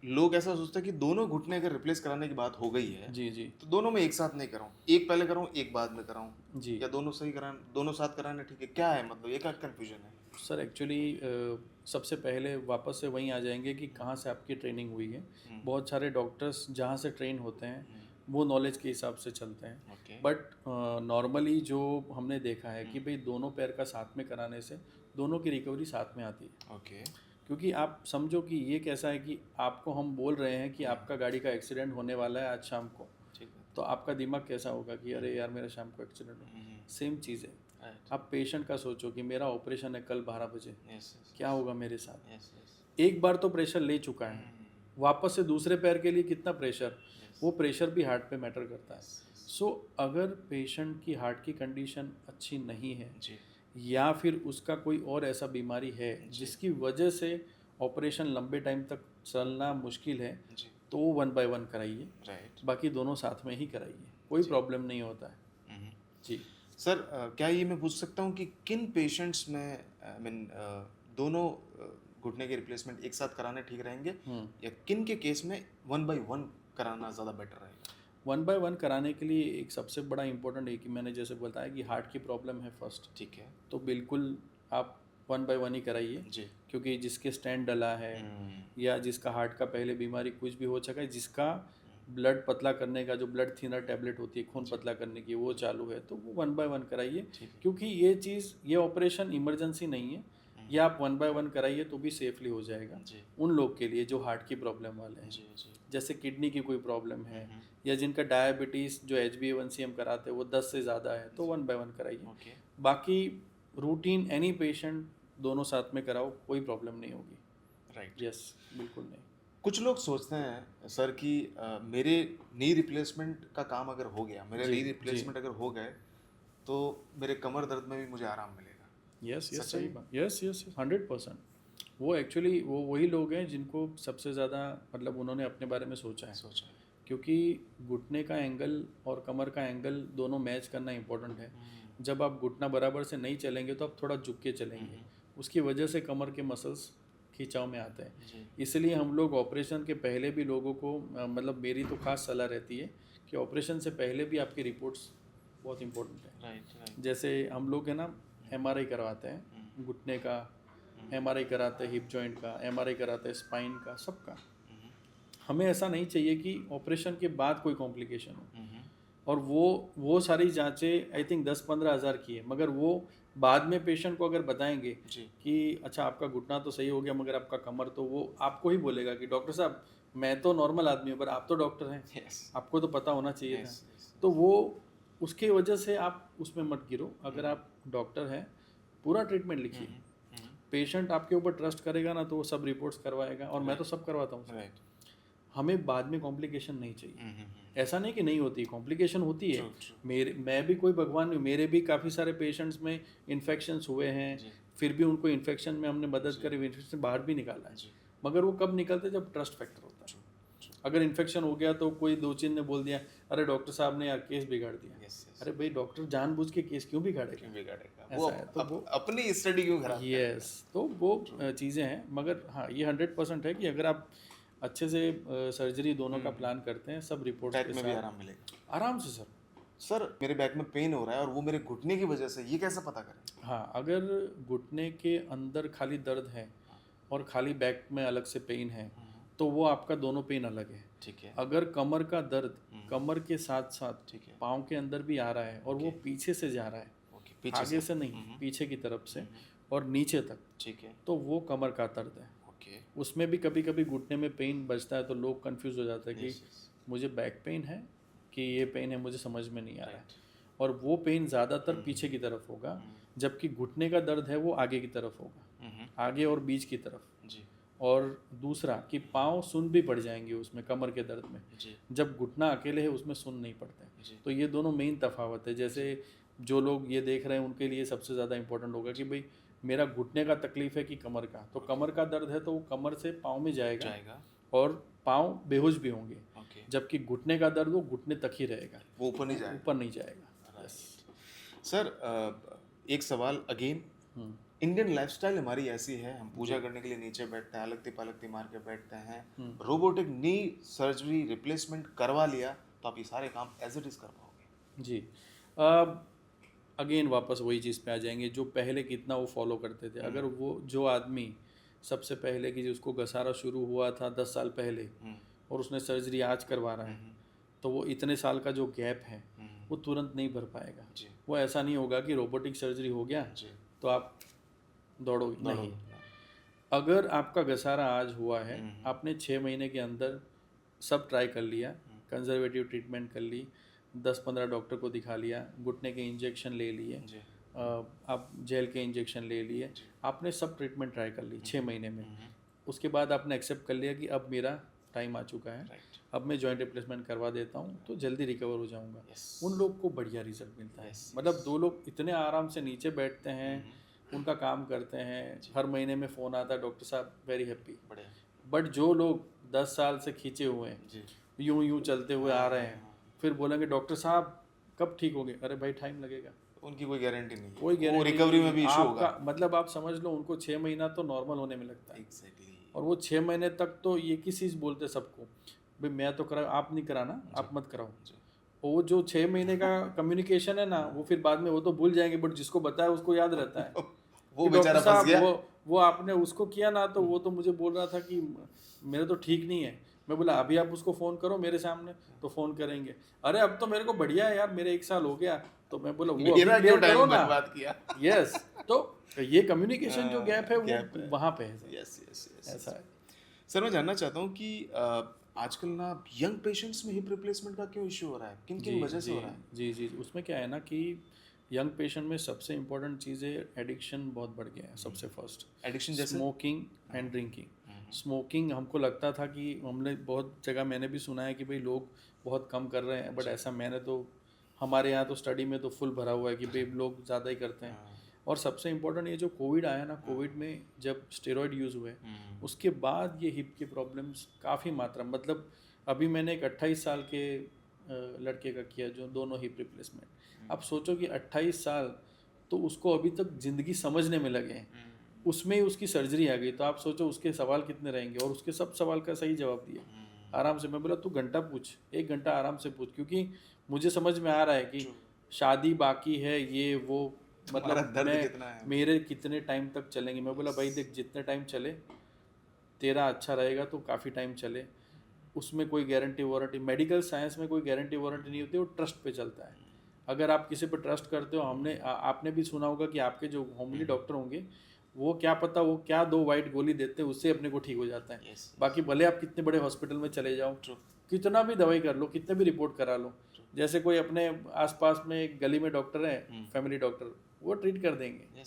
लोग ऐसा सोचते हैं कि दोनों घुटने अगर रिप्लेस कराने की बात हो गई है जी तो दोनों में एक साथ नहीं कराऊं, एक पहले कराऊं एक बाद में कराऊं जी, या दोनों सही कराएं, दोनों साथ कराना ठीक है? क्या है मतलब, ये क्या कंफ्यूजन है? सर एक्चुअली सबसे पहले वापस से वहीं आ जाएंगे कि कहाँ से आपकी ट्रेनिंग हुई है। बहुत सारे डॉक्टर्स जहाँ से ट्रेन होते हैं वो नॉलेज के हिसाब से चलते हैं। बट नॉर्मली जो हमने देखा है कि भाई दोनों पैर का साथ में कराने से दोनों की रिकवरी साथ में आती है। क्योंकि आप समझो कि ये कैसा है कि आपको हम बोल रहे हैं कि आपका गाड़ी का एक्सीडेंट होने वाला है आज शाम को, तो आपका दिमाग कैसा होगा कि अरे यार मेरा शाम को एक्सीडेंट हो। सेम चीज़ है, आप पेशेंट का सोचो कि मेरा ऑपरेशन है कल 12 बजे, क्या होगा मेरे साथ। एक बार तो प्रेशर ले चुका है, वापस से दूसरे पैर के लिए कितना प्रेशर, वो प्रेशर भी हार्ट पे मैटर करता है। सो अगर पेशेंट की हार्ट की कंडीशन अच्छी नहीं है या फिर उसका कोई और ऐसा बीमारी है जिसकी वजह से ऑपरेशन लंबे टाइम तक चलना मुश्किल है, तो वो 1 बाय 1 कराइए, बाकी दोनों साथ में ही कराइए, कोई प्रॉब्लम नहीं होता है। जी सर, क्या ये मैं पूछ सकता हूँ कि किन पेशेंट्स में दोनों घुटने के रिप्लेसमेंट एक साथ कराने ठीक रहेंगे या किन के केस में 1 बाय 1 कराना ज़्यादा बेटर रहेगा? 1 बाय 1 कराने के लिए एक सबसे बड़ा इंपॉर्टेंट है कि मैंने जैसे बताया कि हार्ट की प्रॉब्लम है फर्स्ट, ठीक है, तो बिल्कुल आप 1 बाय 1 ही कराइए जी, क्योंकि जिसके स्टेंट डला है या जिसका हार्ट का पहले बीमारी कुछ भी हो चुका है, जिसका ब्लड पतला करने का जो ब्लड थिनर टैबलेट होती है खून पतला करने की वो चालू है, तो वो 1 बाय 1 कराइए। क्योंकि ये चीज़, ये ऑपरेशन इमरजेंसी नहीं है, ये आप 1 बाय 1 कराइए तो भी सेफली हो जाएगा उन लोग के लिए जो हार्ट की प्रॉब्लम वाले हैं। जैसे किडनी की कोई प्रॉब्लम है या जिनका डायबिटीज़ जो HbA1c हम कराते हैं वो 10 से ज़्यादा है तो 1 बाय 1 कराइए। बाकी रूटीन एनी पेशेंट दोनों साथ में कराओ, कोई प्रॉब्लम नहीं होगी। राइट, यस, बिल्कुल नहीं। कुछ लोग सोचते हैं सर कि मेरे नी रिप्लेसमेंट का काम अगर हो गया, मेरे नी रिप्लेसमेंट अगर हो गए तो मेरे कमर दर्द में भी मुझे आराम मिलेगा। यस यस सही बात, यस यस 100%। वो एक्चुअली वो वही लोग हैं जिनको सबसे ज़्यादा मतलब उन्होंने अपने बारे में सोचा है, क्योंकि घुटने का एंगल और कमर का एंगल दोनों मैच करना इम्पोर्टेंट है। जब आप घुटना बराबर से नहीं चलेंगे तो आप थोड़ा झुक के चलेंगे, उसकी वजह से कमर के मसल्स खिंचाव में आते हैं। इसलिए हम लोग ऑपरेशन के पहले भी लोगों को मतलब मेरी तो खास सलाह रहती है कि ऑपरेशन से पहले भी आपकी रिपोर्ट्स बहुत इंपॉर्टेंट है। राइट। जैसे हम लोग है ना एमआरआई करवाते हैं घुटने का, एमआरआई कराते हैं हिप जॉइंट का, एमआरआई कराते हैं स्पाइन का, सबका। हमें ऐसा नहीं चाहिए कि ऑपरेशन के बाद कोई कॉम्प्लिकेशन हो। और वो सारी जांचें आई थिंक 10-15 हज़ार की है, मगर वो बाद में पेशेंट को अगर बताएंगे कि अच्छा आपका घुटना तो सही हो गया मगर आपका कमर, तो वो आपको ही बोलेगा कि डॉक्टर साहब मैं तो नॉर्मल आदमी हूँ पर आप तो डॉक्टर हैं, आपको तो पता होना चाहिए था। तो वो उसके वजह से आप उसमें मत गिरो। अगर आप डॉक्टर हैं पूरा ट्रीटमेंट लिखिए, पेशेंट आपके ऊपर ट्रस्ट करेगा ना तो वो सब रिपोर्ट्स करवाएगा, और मैं तो सब करवाता हूँ। हमें बाद में कॉम्प्लिकेशन नहीं चाहिए। ऐसा नहीं कि नहीं होती, कॉम्प्लिकेशन होती है। मैं भी कोई भगवान नहीं, मेरे भी काफ़ी सारे पेशेंट्स में इन्फेक्शंस हुए हैं, फिर भी उनको इन्फेक्शन में हमने मदद करी, इन्फेक्शन बाहर भी निकाला है। मगर वो कब निकलते जब ट्रस्ट फैक्टर होता है। अगर इन्फेक्शन हो गया तो कोई दो चीन ने बोल दिया अरे डॉक्टर साहब ने यार केस बिगाड़ दिया। अरे भाई डॉक्टर जानबूझ के केस क्यों बिगाड़ेगा? वो तो अपनी स्टडी क्यों खराब करेगा? यस, तो वो चीज़ें हैं। मगर हाँ ये 100% है कि अगर आप अच्छे से सर्जरी दोनों का प्लान करते हैं, सब रिपोर्ट्स बैक में भी आराम मिलेगा आराम से। सर मेरे बैक में पेन हो रहा है और वो मेरे घुटने की वजह से, ये कैसे पता करें? हाँ, अगर घुटने के अंदर खाली दर्द है और खाली बैक में अलग से पेन है तो वो आपका दोनों पेन अलग है। ठीक है। अगर कमर का दर्द कमर के साथ साथ पाँव के अंदर भी आ रहा है और वो पीछे से जा रहा है, आगे से नहीं, पीछे की तरफ से और नीचे तक, ठीक है, तो वो कमर का दर्द है। उसमें भी कभी कभी घुटने में पेन बचता है तो लोग कंफ्यूज हो जाते हैं कि मुझे बैक पेन है कि ये पेन है, मुझे समझ में नहीं आ रहा है। और वो पेन ज़्यादातर पीछे की तरफ होगा, जबकि घुटने का दर्द है वो आगे की तरफ होगा, आगे और बीच की तरफ। और दूसरा कि पाँव सुन भी पड़ जाएंगे उसमें, कमर के दर्द में, जब घुटना अकेले है उसमें सुन नहीं पड़ते। तो ये दोनों मेन तफावत है। जैसे जो लोग ये देख रहे हैं उनके लिए सबसे ज़्यादा इंपॉर्टेंट होगा कि भाई मेरा घुटने का तकलीफ है कि कमर का, तो कमर का दर्द है तो वो कमर से पाँव में जाएगा और पाँव बेहोश भी होंगे, जबकि घुटने का दर्द वो घुटने तक ही रहेगा, वो ऊपर नहीं जाएगा। सर एक सवाल अगेन, इंडियन लाइफस्टाइल हमारी ऐसी है, हम पूजा करने के लिए नीचे बैठते हैं, अलगती पलगती मार के बैठते हैं। रोबोटिक नी सर्जरी रिप्लेसमेंट करवा लिया तो आप ये सारे काम एज इट इज कर पाओगे? जी, अगेन वापस वही चीज़ पे आ जाएंगे जो पहले कितना वो फॉलो करते थे। अगर वो जो आदमी सबसे पहले की जिसको घसारा शुरू हुआ था 10 साल पहले और उसने सर्जरी आज करवा रहा है, तो वो इतने साल का जो गैप है वो तुरंत नहीं भर पाएगा। वो ऐसा नहीं होगा कि रोबोटिक सर्जरी हो गया तो आप दौड़ोगे, नहीं। अगर आपका घसारा आज हुआ है, आपने 6 महीने के अंदर सब ट्राई कर लिया, कंजर्वेटिव ट्रीटमेंट कर ली, 10-15 डॉक्टर को दिखा लिया, घुटने के इंजेक्शन ले लिए, आप जेल के इंजेक्शन ले लिए, आपने सब ट्रीटमेंट ट्राई कर ली 6 महीने में। उसके बाद आपने एक्सेप्ट कर लिया कि अब मेरा टाइम आ चुका है, अब मैं जॉइंट रिप्लेसमेंट करवा देता हूँ तो जल्दी रिकवर हो जाऊँगा। उन लोग को बढ़िया रिजल्ट मिलता है। मतलब 2 लोग इतने आराम से नीचे बैठते हैं, उनका काम करते हैं, हर महीने में फ़ोन आता है डॉक्टर साहब वेरी हैप्पी। बट जो लोग 10 साल से खींचे हुए हैं, यूं चलते हुए आ रहे हैं, फिर बोलेंगे डॉक्टर साहब कब ठीक होगे? अरे भाई टाइम लगेगा, उनकी कोई गारंटी नहीं है, कोई गारंटी, वो रिकवरी में भी इशू होगा। मतलब आप समझ लो उनको 6 महीना तो नॉर्मल होने में लगता है। Exactly. और वो 6 महीने तक तो ये किसी से बोलते सबको भाई मैं तो करा, आप नहीं कराना, आप मत कराओ। वो जो 6 महीने का कम्युनिकेशन है ना, वो फिर बाद में वो तो भूल जाएंगे, बट जिसको बताया उसको याद रहता है। वो बेचारा फंस गया। वो आपने उसको किया ना तो वो तो मुझे बोल रहा था कि मेरे तो ठीक नहीं है। मैं बोला अभी आप उसको फ़ोन करो मेरे सामने, तो फ़ोन करेंगे, अरे अब तो मेरे को बढ़िया है यार, मेरे 1 साल हो गया। तो मैं बोला वो मेरा क्यों टाइम बर्बाद किया? यस, तो ये कम्युनिकेशन जो गैप है वो वहाँ पे है। यस ऐसा है। सर मैं जानना चाहता हूँ कि आजकल ना यंग पेशेंट्स में हिप रिप्लेसमेंट का क्यों इश्यू हो रहा है, किन किन वजह से हो रहा है? जी, उसमें क्या है ना कि यंग पेशेंट में सबसे इम्पोर्टेंट चीज़ है एडिक्शन बहुत बढ़ गया है। सबसे फर्स्ट एडिक्शन जैसे स्मोकिंग एंड ड्रिंकिंग। स्मोकिंग हमको लगता था कि हमने बहुत जगह मैंने भी सुना है कि भाई लोग बहुत कम कर रहे हैं, बट ऐसा मैंने तो हमारे यहाँ तो स्टडी में तो फुल भरा हुआ है कि भाई लोग ज़्यादा ही करते हैं। और सबसे इम्पोर्टेंट ये जो कोविड आया ना, कोविड में जब स्टेरॉइड यूज़ हुए उसके बाद ये हिप के प्रॉब्लम्स काफ़ी मात्रा, मतलब अभी मैंने एक 28 साल के लड़के का किया जो दोनों हिप रिप्लेसमेंट। अब सोचो कि 28 साल, तो उसको अभी तक ज़िंदगी समझने में लगे हैं, उसमें ही उसकी सर्जरी आ गई, तो आप सोचो उसके सवाल कितने रहेंगे। और उसके सब सवाल का सही जवाब दिया आराम से। मैं बोला तू घंटा पूछ, 1 घंटा आराम से पूछ, क्योंकि मुझे समझ में आ रहा है कि शादी बाकी है, ये वो, मतलब मैं मेरे कितने टाइम तक चलेंगे। मैं बोला भाई देख, जितने टाइम चले तेरा अच्छा रहेगा तो काफ़ी टाइम चले, उसमें कोई गारंटी वारंटी, मेडिकल साइंस में कोई गारंटी वारंटी नहीं होती, वो ट्रस्ट पे चलता है। अगर आप किसी पर ट्रस्ट करते हो, आपने भी सुना होगा कि आपके जो होमली डॉक्टर होंगे वो क्या पता वो क्या 2 वाइट गोली देते हैं, उससे अपने को ठीक हो जाता है। बाकी भले आप कितने बड़े हॉस्पिटल में चले जाओ, कितना भी दवाई कर लो, कितने भी रिपोर्ट करा लो, जैसे कोई अपने आसपास में एक गली में डॉक्टर है, फैमिली डॉक्टर, वो ट्रीट कर देंगे।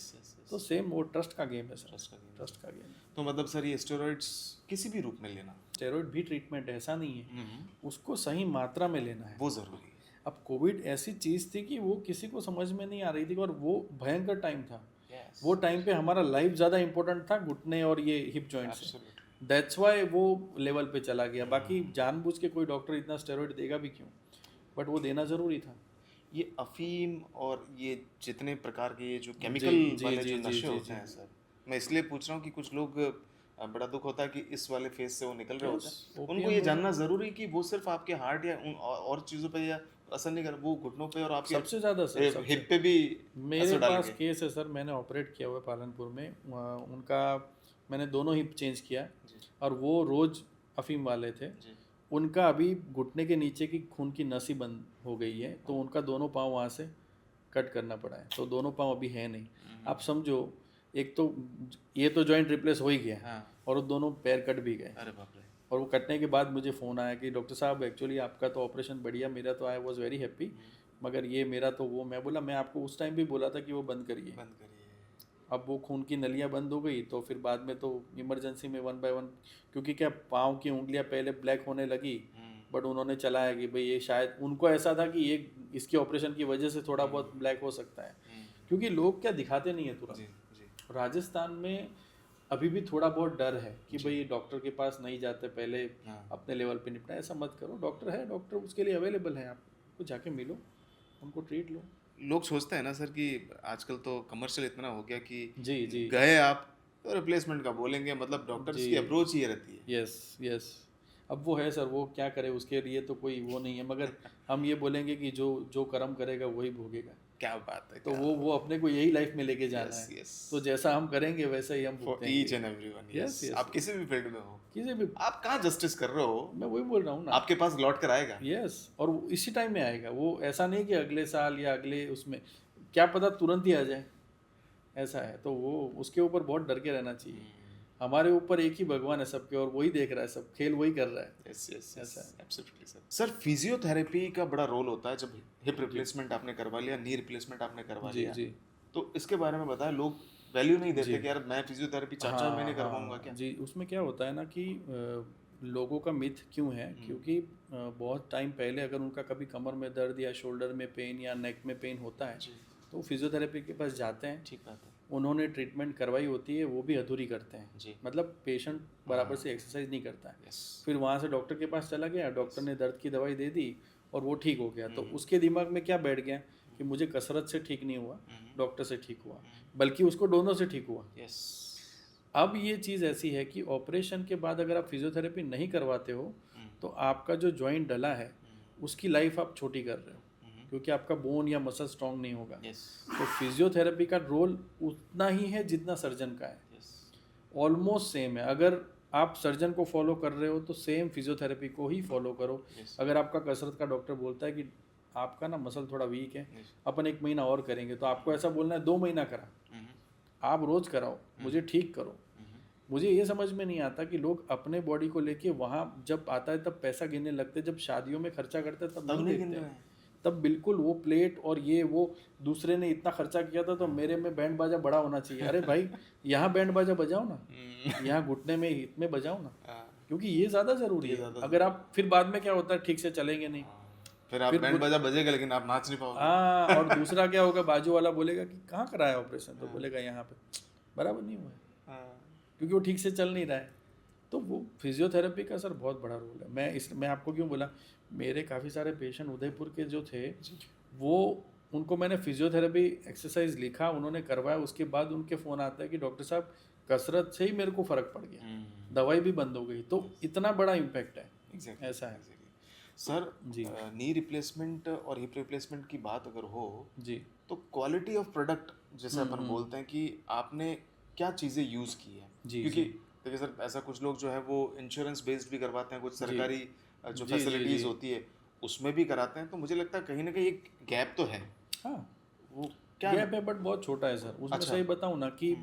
तो सेम वो ट्रस्ट का गेम है सर, ट्रस्ट का गेम। तो मतलब सर ये स्टेरॉइड्स किसी भी रूप में लेना, स्टेरॉइड भी ट्रीटमेंट है, ऐसा नहीं है, उसको सही मात्रा में लेना है, वो ज़रूरी है। अब कोविड ऐसी चीज़ थी कि वो किसी को समझ में नहीं आ रही थी, और वो भयंकर टाइम था। वो टाइम पे हमारा लाइफ ज़्यादा इंपॉर्टेंट था घुटने और ये हिप जॉइंट से, दैट्स वाई वो लेवल पे चला गया। बाकी जानबूझ के कोई डॉक्टर इतना स्टेरॉइड देगा भी क्यों, बट वो देना ज़रूरी था। ये अफीम और ये जितने प्रकार के ये जो केमिकल वाले जो नशे होते हैं सर, मैं इसलिए पूछ रहा हूँ कि कुछ लोग, बड़ा दुख होता है कि इस वाले फेज से वो निकल रहे होते हैं। उनको ये जानना ज़रूरी कि वो सिर्फ आपके हार्ट या और चीज़ों पे या असर नहीं कर, वो घुटनों पे और आपके सबसे ज़्यादा सर हिप पे भी मेरे पास केस है सर। मैंने ऑपरेट किया हुआ पालनपुर में, उनका मैंने दोनों हिप चेंज किया, और वो रोज़ अफीम वाले थे। उनका अभी घुटने के नीचे की खून की नस ही बंद हो गई है, तो उनका दोनों पाँव वहाँ से कट करना पड़ा है, तो दोनों पाँव अभी है नहीं। आप समझो, एक तो ये तो जॉइंट रिप्लेस हो ही गया, और वो दोनों पैर कट भी गए। अरे बाप रे। और वो कटने के बाद मुझे फ़ोन आया कि डॉक्टर साहब एक्चुअली आपका तो ऑपरेशन बढ़िया, मेरा तो आई वॉज वेरी हैप्पी, मगर ये मेरा तो वो, मैं बोला मैं आपको उस टाइम भी बोला था कि वो बंद करिए। अब वो खून की नलियाँ बंद हो गई, तो फिर बाद में तो इमरजेंसी में 1 बाय 1, क्योंकि क्या पाँव की उंगलियाँ पहले ब्लैक होने लगी, बट उन्होंने चलाया कि भाई ये शायद उनको ऐसा था कि ये इसके ऑपरेशन की वजह से थोड़ा बहुत ब्लैक हो सकता है, क्योंकि लोग क्या दिखाते नहीं है तुरंत। राजस्थान में अभी भी थोड़ा बहुत डर है कि भाई डॉक्टर के पास नहीं जाते, पहले अपने लेवल पे निपटा। ऐसा मत करो, डॉक्टर है, डॉक्टर उसके लिए अवेलेबल है, आपको जाके मिलो, उनको ट्रीट लो। लोग सोचते हैं ना सर कि आजकल तो कमर्शियल इतना हो गया कि जी गए आप तो रिप्लेसमेंट का बोलेंगे, मतलब डॉक्टर्स की अप्रोच ही रहती है। यस अब वो है सर, वो क्या करे, उसके लिए तो कोई वो नहीं है, मगर हम ये बोलेंगे कि जो कर्म करेगा वही भोगेगा। क्या बात है। तो वो अपने को यही लाइफ में लेके जाना है, तो जैसा हम करेंगे वैसा ही हम भुगतेंगे। Each and everyone. यस, आप किसी भी फील्ड में हो, किसी भी, आप कहाँ जस्टिस कर रहे हो, मैं वही बोल रहा हूँ ना, आपके पास लौट कर आएगा। यस, और इसी टाइम में आएगा वो, ऐसा नहीं कि अगले साल या अगले उसमें, क्या पता तुरंत ही आ जाए, ऐसा है। तो वो उसके ऊपर बहुत डर के रहना चाहिए। हमारे ऊपर एक ही भगवान है सबके, और वही देख रहा है, सब खेल वही कर रहा है। यस, ऐसा है। Absolutely sir. सर फिजियोथेरेपी का बड़ा रोल होता है जब हिप रिप्लेसमेंट आपने करवा लिया, नी रिप्लेसमेंट आपने करवा लिया, तो इसके बारे में बताया। लोग वैल्यू नहीं देते कि यार मैं फिजियोथेरेपी 4 महीने करवाऊंगा क्या। जी, उसमें क्या होता है ना कि लोगों का मिथ क्यों है, क्योंकि बहुत टाइम पहले अगर उनका कभी कमर में दर्द या शोल्डर में पेन या नेक में पेन होता है, तो फिजियोथेरेपी के पास जाते हैं। ठीक बात है। उन्होंने ट्रीटमेंट करवाई होती है, वो भी अधूरी करते हैं, मतलब पेशेंट बराबर से एक्सरसाइज नहीं करता है। फिर वहाँ से डॉक्टर के पास चला गया, डॉक्टर ने दर्द की दवाई दे दी और वो ठीक हो गया, तो उसके दिमाग में क्या बैठ गया कि मुझे कसरत से ठीक नहीं हुआ, डॉक्टर से ठीक हुआ, बल्कि उसको दोनों से ठीक हुआ। अब ये चीज़ ऐसी है कि ऑपरेशन के बाद अगर आप फिजियोथेरेपी नहीं करवाते हो, तो आपका जो जॉइंट डला है उसकी लाइफ आप छोटी कर रहे हो, क्योंकि आपका बोन या मसल स्ट्रॉन्ग नहीं होगा। तो फिजियोथेरेपी का रोल उतना ही है जितना सर्जन का है, ऑलमोस्ट सेम है। अगर आप सर्जन को फॉलो कर रहे हो तो सेम फिजियोथेरेपी को ही फॉलो करो। अगर आपका कसरत का डॉक्टर बोलता है कि आपका ना मसल थोड़ा वीक है, अपन 1 महीना और करेंगे, तो आपको ऐसा बोलना है 2 महीना करा, आप रोज़ कराओ, मुझे ठीक करो। मुझे ये समझ में नहीं आता कि लोग अपने बॉडी को लेके वहाँ जब आता है तब पैसा गिनने लगते, जब शादियों में खर्चा करते तब नहीं देखते हैं। तब बिल्कुल वो प्लेट और ये वो, दूसरे ने इतना खर्चा किया था तो मेरे में बैंड बाजा बड़ा होना चाहिए। अरे भाई, यहाँ बैंड बाजा बजाओ ना, यहाँ घुटने में हित में बजाओ ना, क्योंकि ये ज़्यादा ज़रूरी है। अगर आप फिर बाद में क्या होता है, ठीक से चलेंगे नहीं, फिर आप बैंड बाजा बजेगा लेकिन आप नाच नहीं पाओगे। हाँ, और दूसरा क्या होगा, बाजू वाला बोलेगा कि कहाँ कराया ऑपरेशन, तो बोलेगा यहाँ पे, बराबर नहीं हुआ है, क्योंकि वो ठीक से चल नहीं रहा है। तो वो फिजियोथेरेपी का सर बहुत बड़ा रोल है। मैं आपको क्यों बोला, मेरे काफ़ी सारे पेशेंट उदयपुर के जो थे, वो उनको मैंने फिजियोथेरेपी एक्सरसाइज लिखा, उन्होंने करवाया, उसके बाद उनके फ़ोन आता है कि डॉक्टर साहब कसरत से ही मेरे को फ़र्क पड़ गया, दवाई भी बंद हो गई। तो इतना बड़ा इम्पैक्ट है। Exactly, ऐसा है सर। जी। नी रिप्लेसमेंट और हिप रिप्लेसमेंट की बात अगर हो जी, तो क्वालिटी ऑफ प्रोडक्ट जैसे अपन बोलते हैं कि आपने क्या चीज़ें यूज़ की है, जी, क्योंकि देखिए सर, ऐसा कुछ लोग जो है वो इंश्योरेंस बेस्ड भी करवाते हैं, कुछ सरकारी जो जी, फैसिलिटीज़ जी। होती है उसमें भी कराते हैं, तो मुझे लगता है कहीं ना कहीं एक गैप तो है। हाँ, वो क्या गैप है, बट बहुत छोटा है सर। उसमें अच्छा। सही बताऊँ ना कि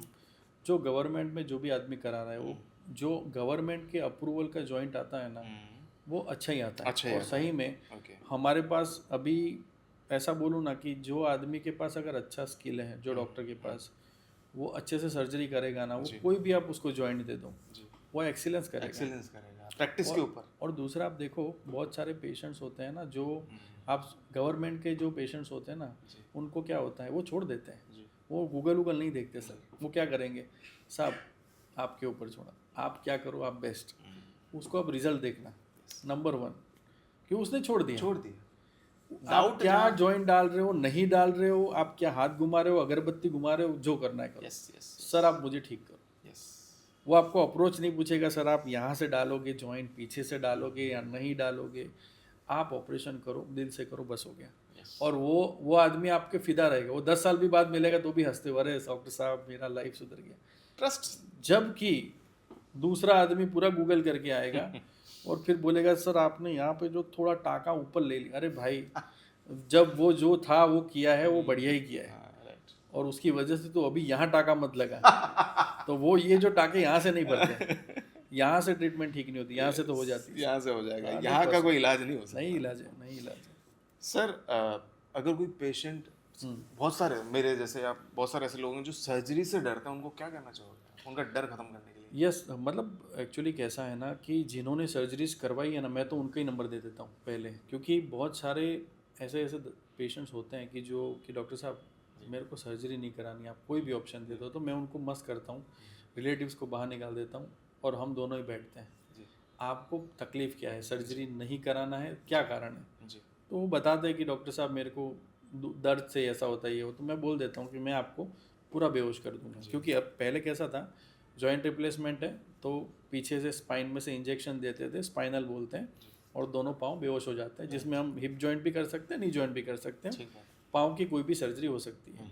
जो गवर्नमेंट में जो भी आदमी करा रहा है, वो जो गवर्नमेंट के अप्रूवल का जॉइंट आता है ना, वो अच्छा ही आता है। अच्छा ही और आता सही है। में ओके। हमारे पास अभी ऐसा बोलूँ ना कि जो आदमी के पास अगर अच्छा स्किल है, जो डॉक्टर के पास, वो अच्छे से सर्जरी करेगा ना, वो कोई भी आप उसको जॉइंट दे दो, वो एक्सीलेंस करेगा। एक्सीलेंस करेगा प्रैक्टिस के ऊपर। और दूसरा आप देखो, बहुत सारे पेशेंट्स होते हैं ना, जो आप गवर्नमेंट के जो पेशेंट्स होते हैं ना, उनको क्या होता है, वो छोड़ देते हैं, वो गूगल नहीं देखते सर। वो क्या करेंगे, साहब आपके ऊपर छोड़ा, आप क्या करो, आप बेस्ट, उसको आप रिजल्ट देखना, नंबर 1, क्यों उसने छोड़ दिया। आप क्या जॉइंट डाल रहे हो, नहीं डाल रहे हो, आप क्या हाथ घुमा रहे हो, अगरबत्ती घुमा रहे हो, जो करना है करो। सर आप मुझे ठीक करो। वो आपको अप्रोच नहीं पूछेगा, सर आप यहाँ से डालोगे जॉइंट, पीछे से डालोगे या नहीं डालोगे, आप ऑपरेशन करो, दिल से करो, बस हो गया। और वो आदमी आपके फिदा रहेगा। वो 10 साल भी बाद मिलेगा तो भी हंसते हुए, अरे डॉक्टर साहब मेरा लाइफ सुधर गया। ट्रस्ट। जबकि दूसरा आदमी पूरा गूगल करके आएगा और फिर बोलेगा सर आपने यहाँ पे जो थोड़ा टाका ऊपर ले लिया। अरे भाई, जब वो जो था वो किया है, वो बढ़िया ही किया है, और उसकी वजह से तो अभी यहाँ टाका मत लगा। तो वो ये जो टाके यहाँ से नहीं बढ़ते, यहाँ से ट्रीटमेंट ठीक नहीं होती, यहाँ से तो हो जाती है। यहाँ से हो जाएगा, यहाँ का कोई इलाज नहीं हो सकता। नहीं इलाज है, नहीं इलाज है सर। अगर कोई पेशेंट, बहुत सारे मेरे जैसे आप, बहुत सारे ऐसे लोग हैं जो सर्जरी से डरते हैं, उनको क्या कहना चाहोगे उनका डर खत्म करने के लिए? यस, मतलब एक्चुअली कैसा है ना कि जिन्होंने सर्जरीज करवाई है ना, मैं तो उनका ही नंबर दे देता हूँ पहले, क्योंकि बहुत सारे ऐसे पेशेंट्स होते हैं कि डॉक्टर साहब मेरे को सर्जरी नहीं करानी, आप कोई भी ऑप्शन दे दो। तो मैं उनको मस्त करता हूँ, रिलेटिव्स को बाहर निकाल देता हूँ और हम दोनों ही बैठते हैं। आपको तकलीफ़ क्या है, सर्जरी नहीं कराना है, क्या कारण है? तो वो बताते हैं कि डॉक्टर साहब मेरे को दर्द से ऐसा होता ही है। तो मैं बोल देता हूँ कि मैं आपको पूरा बेहोश कर दूंगा, क्योंकि अब पहले कैसा था, जॉइंट रिप्लेसमेंट है तो पीछे से स्पाइन में से इंजेक्शन देते थे, स्पाइनल बोलते हैं, और दोनों पाँव बेहोश हो जाते हैं, जिसमें हम हिप जॉइंट भी कर सकते हैं, नी जॉइंट भी कर सकते हैं, पाँव की कोई भी सर्जरी हो सकती है।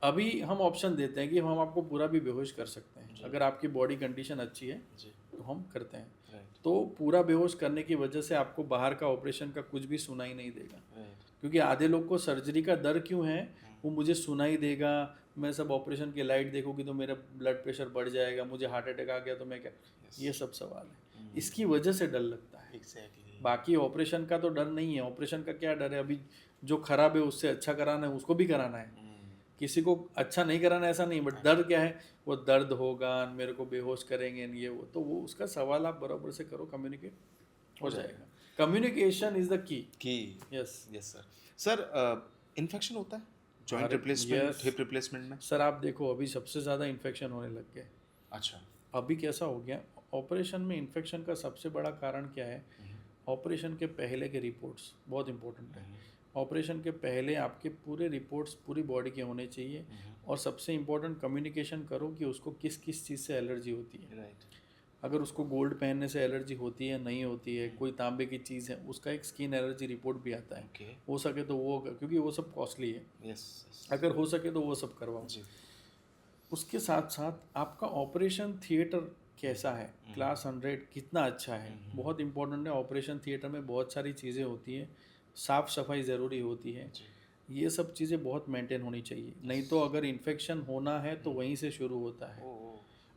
अभी हम ऑप्शन देते हैं कि हम आपको पूरा भी बेहोश कर सकते हैं, अगर आपकी बॉडी कंडीशन अच्छी है तो हम करते हैं। तो पूरा बेहोश करने की वजह से आपको बाहर का ऑपरेशन का कुछ भी सुनाई नहीं देगा, क्योंकि आधे लोग को सर्जरी का डर क्यों है, वो मुझे सुनाई देगा, मैं सब ऑपरेशन की लाइट देखूंगी तो मेरा ब्लड प्रेशर बढ़ जाएगा, मुझे हार्ट अटैक आ गया तो मैं क्या, ये सब सवाल है, इसकी वजह से डर लगता है। बाकी ऑपरेशन का तो डर नहीं है। ऑपरेशन का क्या डर है, अभी जो खराब है उससे अच्छा कराना है, उसको भी कराना है, किसी को अच्छा नहीं कराना ऐसा नहीं, बट डर क्या है, वो दर्द होगा, मेरे को बेहोश करेंगे, ये वो, तो वो उसका सवाल आप बराबर से करो, कम्युनिकेट हो जाएगा। Communication is the key. Yes sir. Sir, infection होता है जॉइंट रिप्लेसमेंट, हिप रिप्लेसमेंट में? सर आप देखो, अभी सबसे ज़्यादा इन्फेक्शन होने लग गए। अच्छा। अभी कैसा हो गया, ऑपरेशन में इन्फेक्शन का सबसे बड़ा कारण क्या है, ऑपरेशन के पहले के रिपोर्ट्स बहुत इंपॉर्टेंट है। ऑपरेशन के पहले आपके पूरे रिपोर्ट्स पूरी बॉडी के होने चाहिए, और सबसे इम्पोर्टेंट कम्युनिकेशन करो कि उसको किस किस चीज़ से एलर्जी होती है। अगर उसको गोल्ड पहनने से एलर्जी होती है, नहीं होती है, कोई तांबे की चीज़ है, उसका एक स्किन एलर्जी रिपोर्ट भी आता है। हो सके तो वो, क्योंकि वो सब कॉस्टली है, अगर हो सके तो वो सब करवाओ। उसके साथ साथ आपका ऑपरेशन थिएटर कैसा है, क्लास 100 कितना अच्छा है, बहुत इंपॉर्टेंट है। ऑपरेशन थिएटर में बहुत सारी चीज़ें होती हैं, साफ़ सफाई ज़रूरी होती है, ये सब चीज़ें बहुत मेंटेन होनी चाहिए। नहीं तो अगर इन्फेक्शन होना है तो वहीं से शुरू होता है।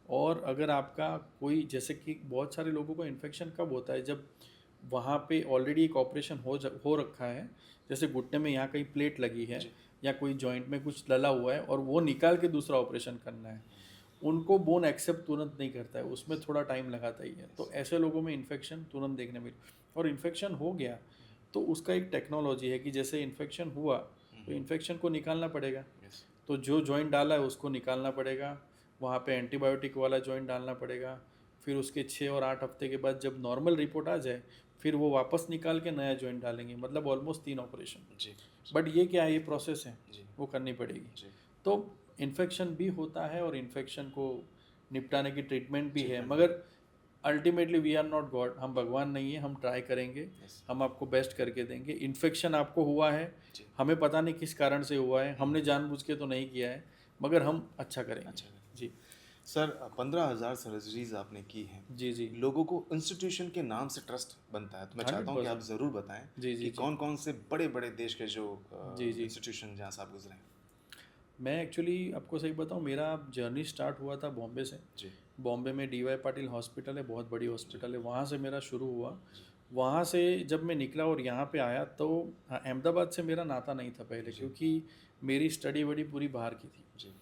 और अगर आपका कोई, जैसे कि बहुत सारे लोगों को इन्फेक्शन कब होता है, जब वहाँ पे ऑलरेडी एक ऑपरेशन हो रखा है, जैसे घुटने में यहाँ कहीं प्लेट लगी है या कोई जॉइंट में कुछ डला हुआ है और वो निकाल के दूसरा ऑपरेशन करना है, उनको बोन एक्सेप्ट तुरंत नहीं करता है, उसमें थोड़ा टाइम लगाता ही है। तो ऐसे लोगों में इन्फेक्शन तुरंत देखने मिले, और इन्फेक्शन हो गया तो उसका एक टेक्नोलॉजी है कि जैसे इन्फेक्शन हुआ तो इन्फेक्शन को निकालना पड़ेगा, तो जो जॉइंट डाला है उसको निकालना पड़ेगा, वहाँ पे एंटीबायोटिक वाला जॉइंट डालना पड़ेगा, फिर उसके 6 और 8 हफ्ते के बाद जब नॉर्मल रिपोर्ट आ जाए फिर वो वापस निकाल के नया जॉइंट डालेंगे, मतलब ऑलमोस्ट 3 ऑपरेशन। जी बट ये क्या है, ये प्रोसेस है, जी वो करनी पड़ेगी। जी तो इन्फेक्शन भी होता है और इन्फेक्शन को निपटाने की ट्रीटमेंट भी है, Treatment मगर ultimately we are not God, हम भगवान नहीं है, हम ट्राई करेंगे, Yes. हम आपको बेस्ट करके देंगे। इन्फेक्शन आपको हुआ है, जी। हमें पता नहीं किस कारण से हुआ है, हमने जानबूझ के तो नहीं किया है, मगर हम अच्छा करेंगे। अच्छा करेंगे। जी सर 15,000 सर्जरीज आपने की हैं, जी जी लोगों को इंस्टीट्यूशन के नाम से ट्रस्ट बनता है, तो मैं चाहता हूँ कि आप 100%। ज़रूर बताएं जी जी कि जी कौन कौन से बड़े बड़े देश के जो जी जी इंस्टीट्यूशन जहाँ से आप गुजरे हैं। मैं एक्चुअली आपको सही बताऊँ, मेरा जर्नी स्टार्ट हुआ था बॉम्बे से। जी बॉम्बे में DY पाटिल हॉस्पिटल है, बहुत बड़ी हॉस्पिटल है, वहाँ से मेरा शुरू हुआ। वहाँ से जब मैं निकला और यहाँ पे आया तो हाँ, अहमदाबाद से मेरा नाता नहीं था पहले, क्योंकि मेरी स्टडी वडी पूरी बाहर की थी। जी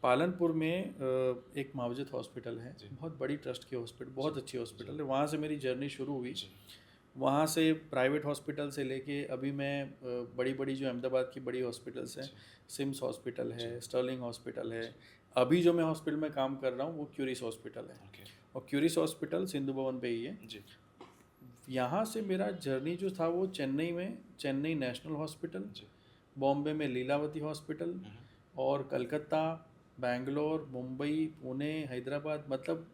पालनपुर में एक मावजत हॉस्पिटल है, जी। बहुत बड़ी ट्रस्ट की हॉस्पिटल, बहुत अच्छी हॉस्पिटल है, वहाँ से मेरी जर्नी शुरू हुई। जी वहाँ से प्राइवेट हॉस्पिटल से लेके अभी मैं बड़ी बड़ी जो अहमदाबाद की बड़ी हॉस्पिटल्स हैं, सिम्स हॉस्पिटल है, स्टर्लिंग हॉस्पिटल है, अभी जो मैं हॉस्पिटल में काम कर रहा हूँ वो क्यूरिस हॉस्पिटल है, ओके और क्यूरिस हॉस्पिटल सिंधु भवन पे ही है। जी यहाँ से मेरा जर्नी जो था वो चेन्नई में चेन्नई नेशनल हॉस्पिटल, जी बॉम्बे में लीलावती हॉस्पिटल, और कलकत्ता, बैंगलोर, मुंबई, पुणे, हैदराबाद, मतलब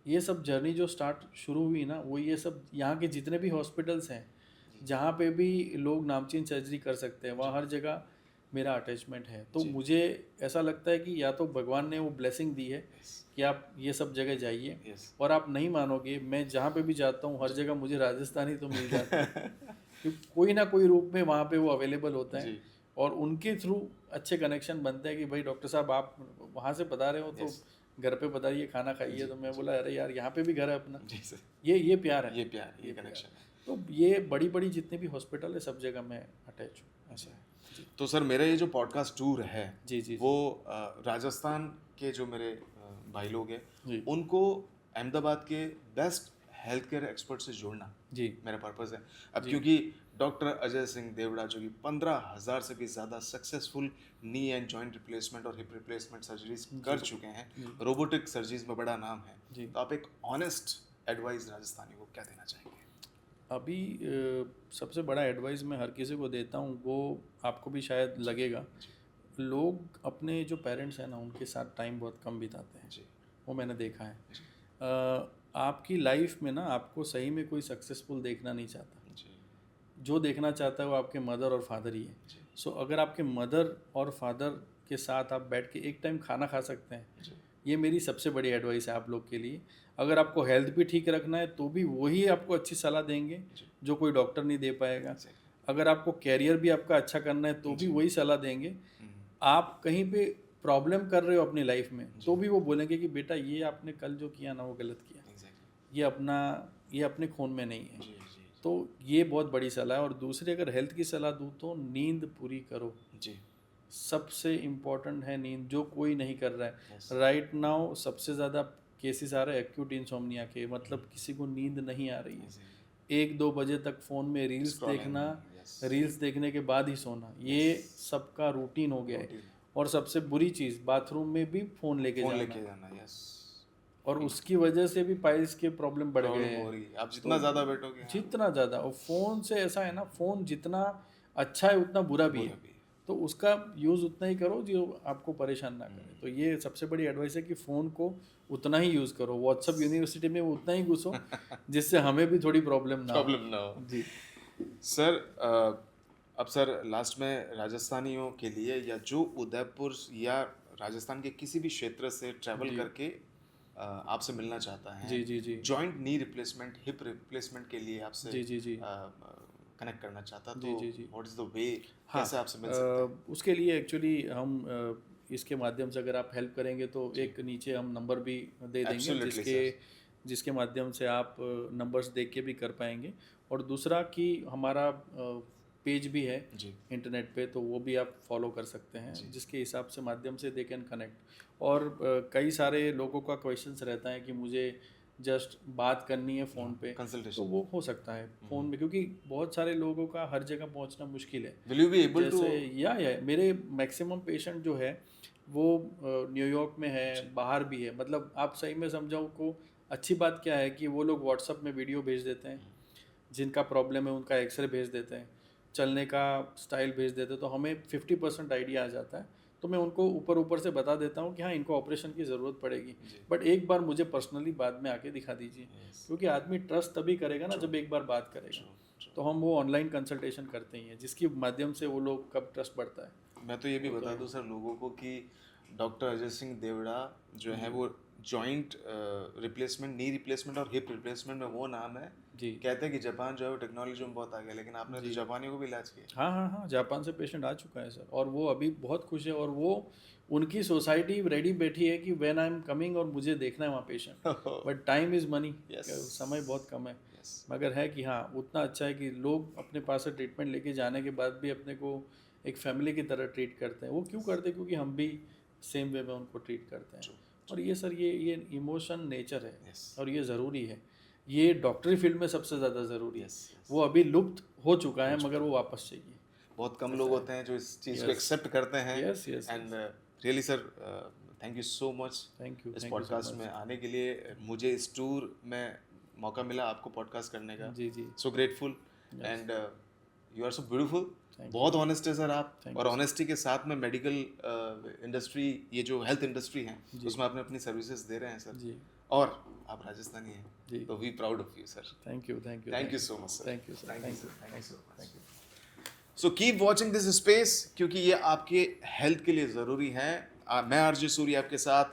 ये सब जर्नी जो स्टार्ट शुरू हुई ना, वो ये सब यहाँ के जितने भी हॉस्पिटल्स हैं जहाँ पे भी लोग नामचीन सर्जरी कर सकते हैं, वहाँ हर जगह मेरा अटैचमेंट है। तो जी। मुझे ऐसा लगता है कि या तो भगवान ने वो ब्लेसिंग दी है कि आप ये सब जगह जाइए, यस और आप नहीं मानोगे, मैं जहाँ पे भी जाता हूँ हर जगह मुझे राजस्थानी तो मिल जाते हैं, क्योंकि कोई ना कोई रूप में वहाँ पे वो अवेलेबल होता है, जी और उनके थ्रू अच्छे कनेक्शन बनते हैं कि भाई डॉक्टर साहब आप वहाँ से बता रहे हो तो Yes. घर पे बताइए, खाना खाइए। तो मैं बोला अरे यार यहाँ पे भी घर है अपना, जी सर, ये प्यार है, ये प्यार ये प्यार। कनेक्शन है। तो ये बड़ी बड़ी जितने भी हॉस्पिटल है सब जगह मैं अटैच हूँ। अच्छा तो सर मेरा ये जो पॉडकास्ट टूर है जी जी वो राजस्थान के जो मेरे भाई लोग हैं जी उनको अहमदाबाद के बेस्ट हेल्थ केयर एक्सपर्ट से जोड़ना जी मेरा पर्पज़ है। अब क्योंकि डॉक्टर अजय सिंह देवड़ा जो कि 15,000 से भी ज़्यादा successful knee and joint replacement और हिप रिप्लेसमेंट सर्जरीज कर चुके हैं, रोबोटिक सर्जरीज में बड़ा नाम है, जी। तो आप एक ऑनेस्ट एडवाइस राजस्थानी को क्या देना चाहेंगे? अभी सबसे बड़ा एडवाइस मैं हर किसी को देता हूँ, वो आपको भी शायद लगेगा, लोग अपने जो पेरेंट्स हैं ना उनके साथ टाइम बहुत कम बिताते हैं, जी वो मैंने देखा है। आपकी लाइफ में ना आपको सही में कोई सक्सेसफुल देखना नहीं चाहता, जी जो देखना चाहता है वो आपके मदर और फादर ही है। जी सो अगर आपके मदर और फादर के साथ आप बैठ के एक टाइम खाना खा सकते हैं, जी ये मेरी सबसे बड़ी एडवाइस है आप लोग के लिए। अगर आपको हेल्थ भी ठीक रखना है तो भी वही आपको अच्छी सलाह देंगे जो कोई डॉक्टर नहीं दे पाएगा। अगर आपको कैरियर भी आपका अच्छा करना है तो भी वही सलाह देंगे। आप कहीं पे प्रॉब्लम कर रहे हो अपनी लाइफ में तो भी वो बोलेंगे कि बेटा ये आपने कल जो किया ना वो गलत किया, ये अपने खून में नहीं है। जी जी तो ये बहुत बड़ी सलाह है। और दूसरी अगर हेल्थ की सलाह दूँ तो नींद पूरी करो, जी सबसे इम्पोर्टेंट है नींद, जो कोई नहीं कर रहा है। Yes. राइट नाउ सबसे ज़्यादा केसेस आ रहे हैं एक्यूट इंसोम्निया के, मतलब किसी को नींद नहीं आ रही है, 1-2 बजे तक फ़ोन में रील्स Scrolling, देखना, yes. रील्स देखने के बाद ही सोना, ये सबका रूटीन हो गया है। और सबसे बुरी चीज़, बाथरूम में भी फ़ोन लेके जाना, यस, और उसकी वजह से भी पाइल्स के प्रॉब्लम बढ़ गए हो रही हैं। है। आप जितना ज़्यादा बैठोगे जितना ज़्यादा, और फ़ोन से ऐसा है ना, फ़ोन जितना अच्छा है उतना बुरा भी है, तो उसका यूज़ उतना ही करो जो आपको परेशान ना करे। तो ये सबसे बड़ी एडवाइस है कि फ़ोन को उतना ही यूज़ करो, व्हाट्सअप यूनिवर्सिटी में उतना ही घुसो जिससे हमें भी थोड़ी प्रॉब्लम ना हो। जी सर अब सर लास्ट में राजस्थानियों के लिए या जो उदयपुर या राजस्थान के किसी भी क्षेत्र से ट्रैवल करके आपसे मिलना चाहता है, जी जी जी joint knee replacement hip replacement के लिए आपसे जी जी जी कनेक्ट करना चाहता, जी तो जी जी व्हाट इज़ द वे, कैसे आपसे मिल सकते हैं? उसके लिए एक्चुअली हम इसके माध्यम से अगर आप हेल्प करेंगे तो एक नीचे हम नंबर भी दे देंगे जिसके माध्यम से आप नंबर्स देख के भी कर पाएंगे। और दूसरा कि हमारा पेज भी है इंटरनेट पे, तो वो भी आप फॉलो कर सकते हैं, जिसके हिसाब से माध्यम से दे कैन कनेक्ट। और कई सारे लोगों का क्वेश्चंस रहता है कि मुझे जस्ट बात करनी है फ़ोन पे, तो कंसल्टेशन वो हो सकता है फ़ोन में, क्योंकि बहुत सारे लोगों का हर जगह पहुंचना मुश्किल है। Will you be able to जैसे या मेरे मैक्सिमम पेशेंट जो है वो न्यूयॉर्क में है, बाहर भी है। मतलब आप सही में समझाऊँ को, अच्छी बात क्या है कि वो लोग व्हाट्सअप में वीडियो भेज देते हैं, जिनका प्रॉब्लम है उनका एक्सरे भेज देते हैं, चलने का स्टाइल भेज देते हैं, तो हमें 50% आइडिया आ जाता है। तो मैं उनको ऊपर ऊपर से बता देता हूँ कि हाँ इनको ऑपरेशन की ज़रूरत पड़ेगी, बट एक बार मुझे पर्सनली बाद में आके दिखा दीजिए, क्योंकि आदमी ट्रस्ट तभी करेगा ना जब एक बार बात करेगा। तो हम वो ऑनलाइन कंसल्टेशन करते ही हैं, जिसकी माध्यम से वो लोग कब ट्रस्ट बढ़ता है। मैं तो ये भी बता दूं सर लोगों को कि डॉक्टर अजय सिंह देवड़ा जो है वो जॉइंट रिप्लेसमेंट, नी रिप्लेसमेंट और हिप रिप्लेसमेंट में वो नाम है जी। कहते हैं कि जापान जो है वो टेक्नोलॉजी में बहुत आगे है, लेकिन आपने तो जापानियों को भी इलाज किया। हाँ हाँ हाँ, जापान से पेशेंट आ चुका है सर, और वो अभी बहुत खुश है, और वो उनकी सोसाइटी रेडी बैठी है कि व्हेन आई एम कमिंग और मुझे देखना है वहाँ patient, but time is money, समय बहुत कम है। मगर है कि हाँ उतना अच्छा है कि लोग अपने पास से ट्रीटमेंट लेके जाने के बाद भी अपने को एक फैमिली की तरह ट्रीट करते हैं। वो क्यों करते हैं? क्योंकि हम भी सेम वे में उनको ट्रीट करते हैं। और ये सर ये इमोशन नेचर है, और ये ज़रूरी है, ये डॉक्टरी फील्ड में सबसे ज़्यादा ज़रूरी है। वो अभी लुप्त हो चुका है, मगर वो वापस चाहिए। बहुत कम लोग होते हैं जो इस चीज़ को एक्सेप्ट करते हैं। And really sir thank you so much इस पॉडकास्ट में आने के लिए। मुझे इस टूर में मौका मिला आपको पॉडकास्ट करने का। जी जी, so grateful and you are so beautiful. बहुत ऑनेस्ट है सर आप, और ऑनेस्टी के साथ में मेडिकल इंडस्ट्री, ये जो हेल्थ इंडस्ट्री है उसमें आपने अपनी सर्विसेज दे रहे हैं सर जी। और आप राजस्थानी हैं, तो we proud of you sir. Thank you thank you thank you so much sir. Thank you sir, thank you so much. So keep watching this space, क्योंकि ये आपके हेल्थ के लिए ज़रूरी है। मैं आरजे सूरी आपके साथ,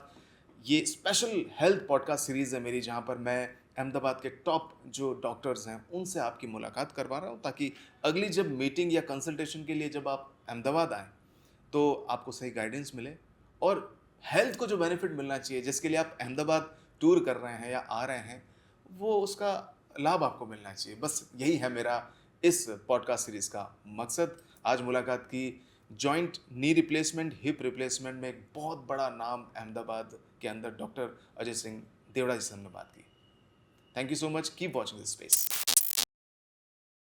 ये स्पेशल हेल्थ पॉडकास्ट सीरीज़ है मेरी, जहाँ पर मैं अहमदाबाद के टॉप जो डॉक्टर्स हैं उनसे आपकी मुलाकात करवा रहा हूँ, ताकि अगली जब मीटिंग या कंसल्टेशन के लिए जब आप अहमदाबाद आएँ तो आपको सही गाइडेंस मिले, और हेल्थ को जो बेनिफिट मिलना चाहिए, जिसके लिए आप अहमदाबाद टूर कर रहे हैं या आ रहे हैं, वो उसका लाभ आपको मिलना चाहिए। बस यही है मेरा इस पॉडकास्ट सीरीज़ का मकसद। आज मुलाकात की joint knee replacement, hip replacement में एक बहुत बड़ा नाम अहमदाबाद के अंदर डॉक्टर अजय सिंह देवड़ा जी से हमने बात की। Thank you so much, keep watching this space.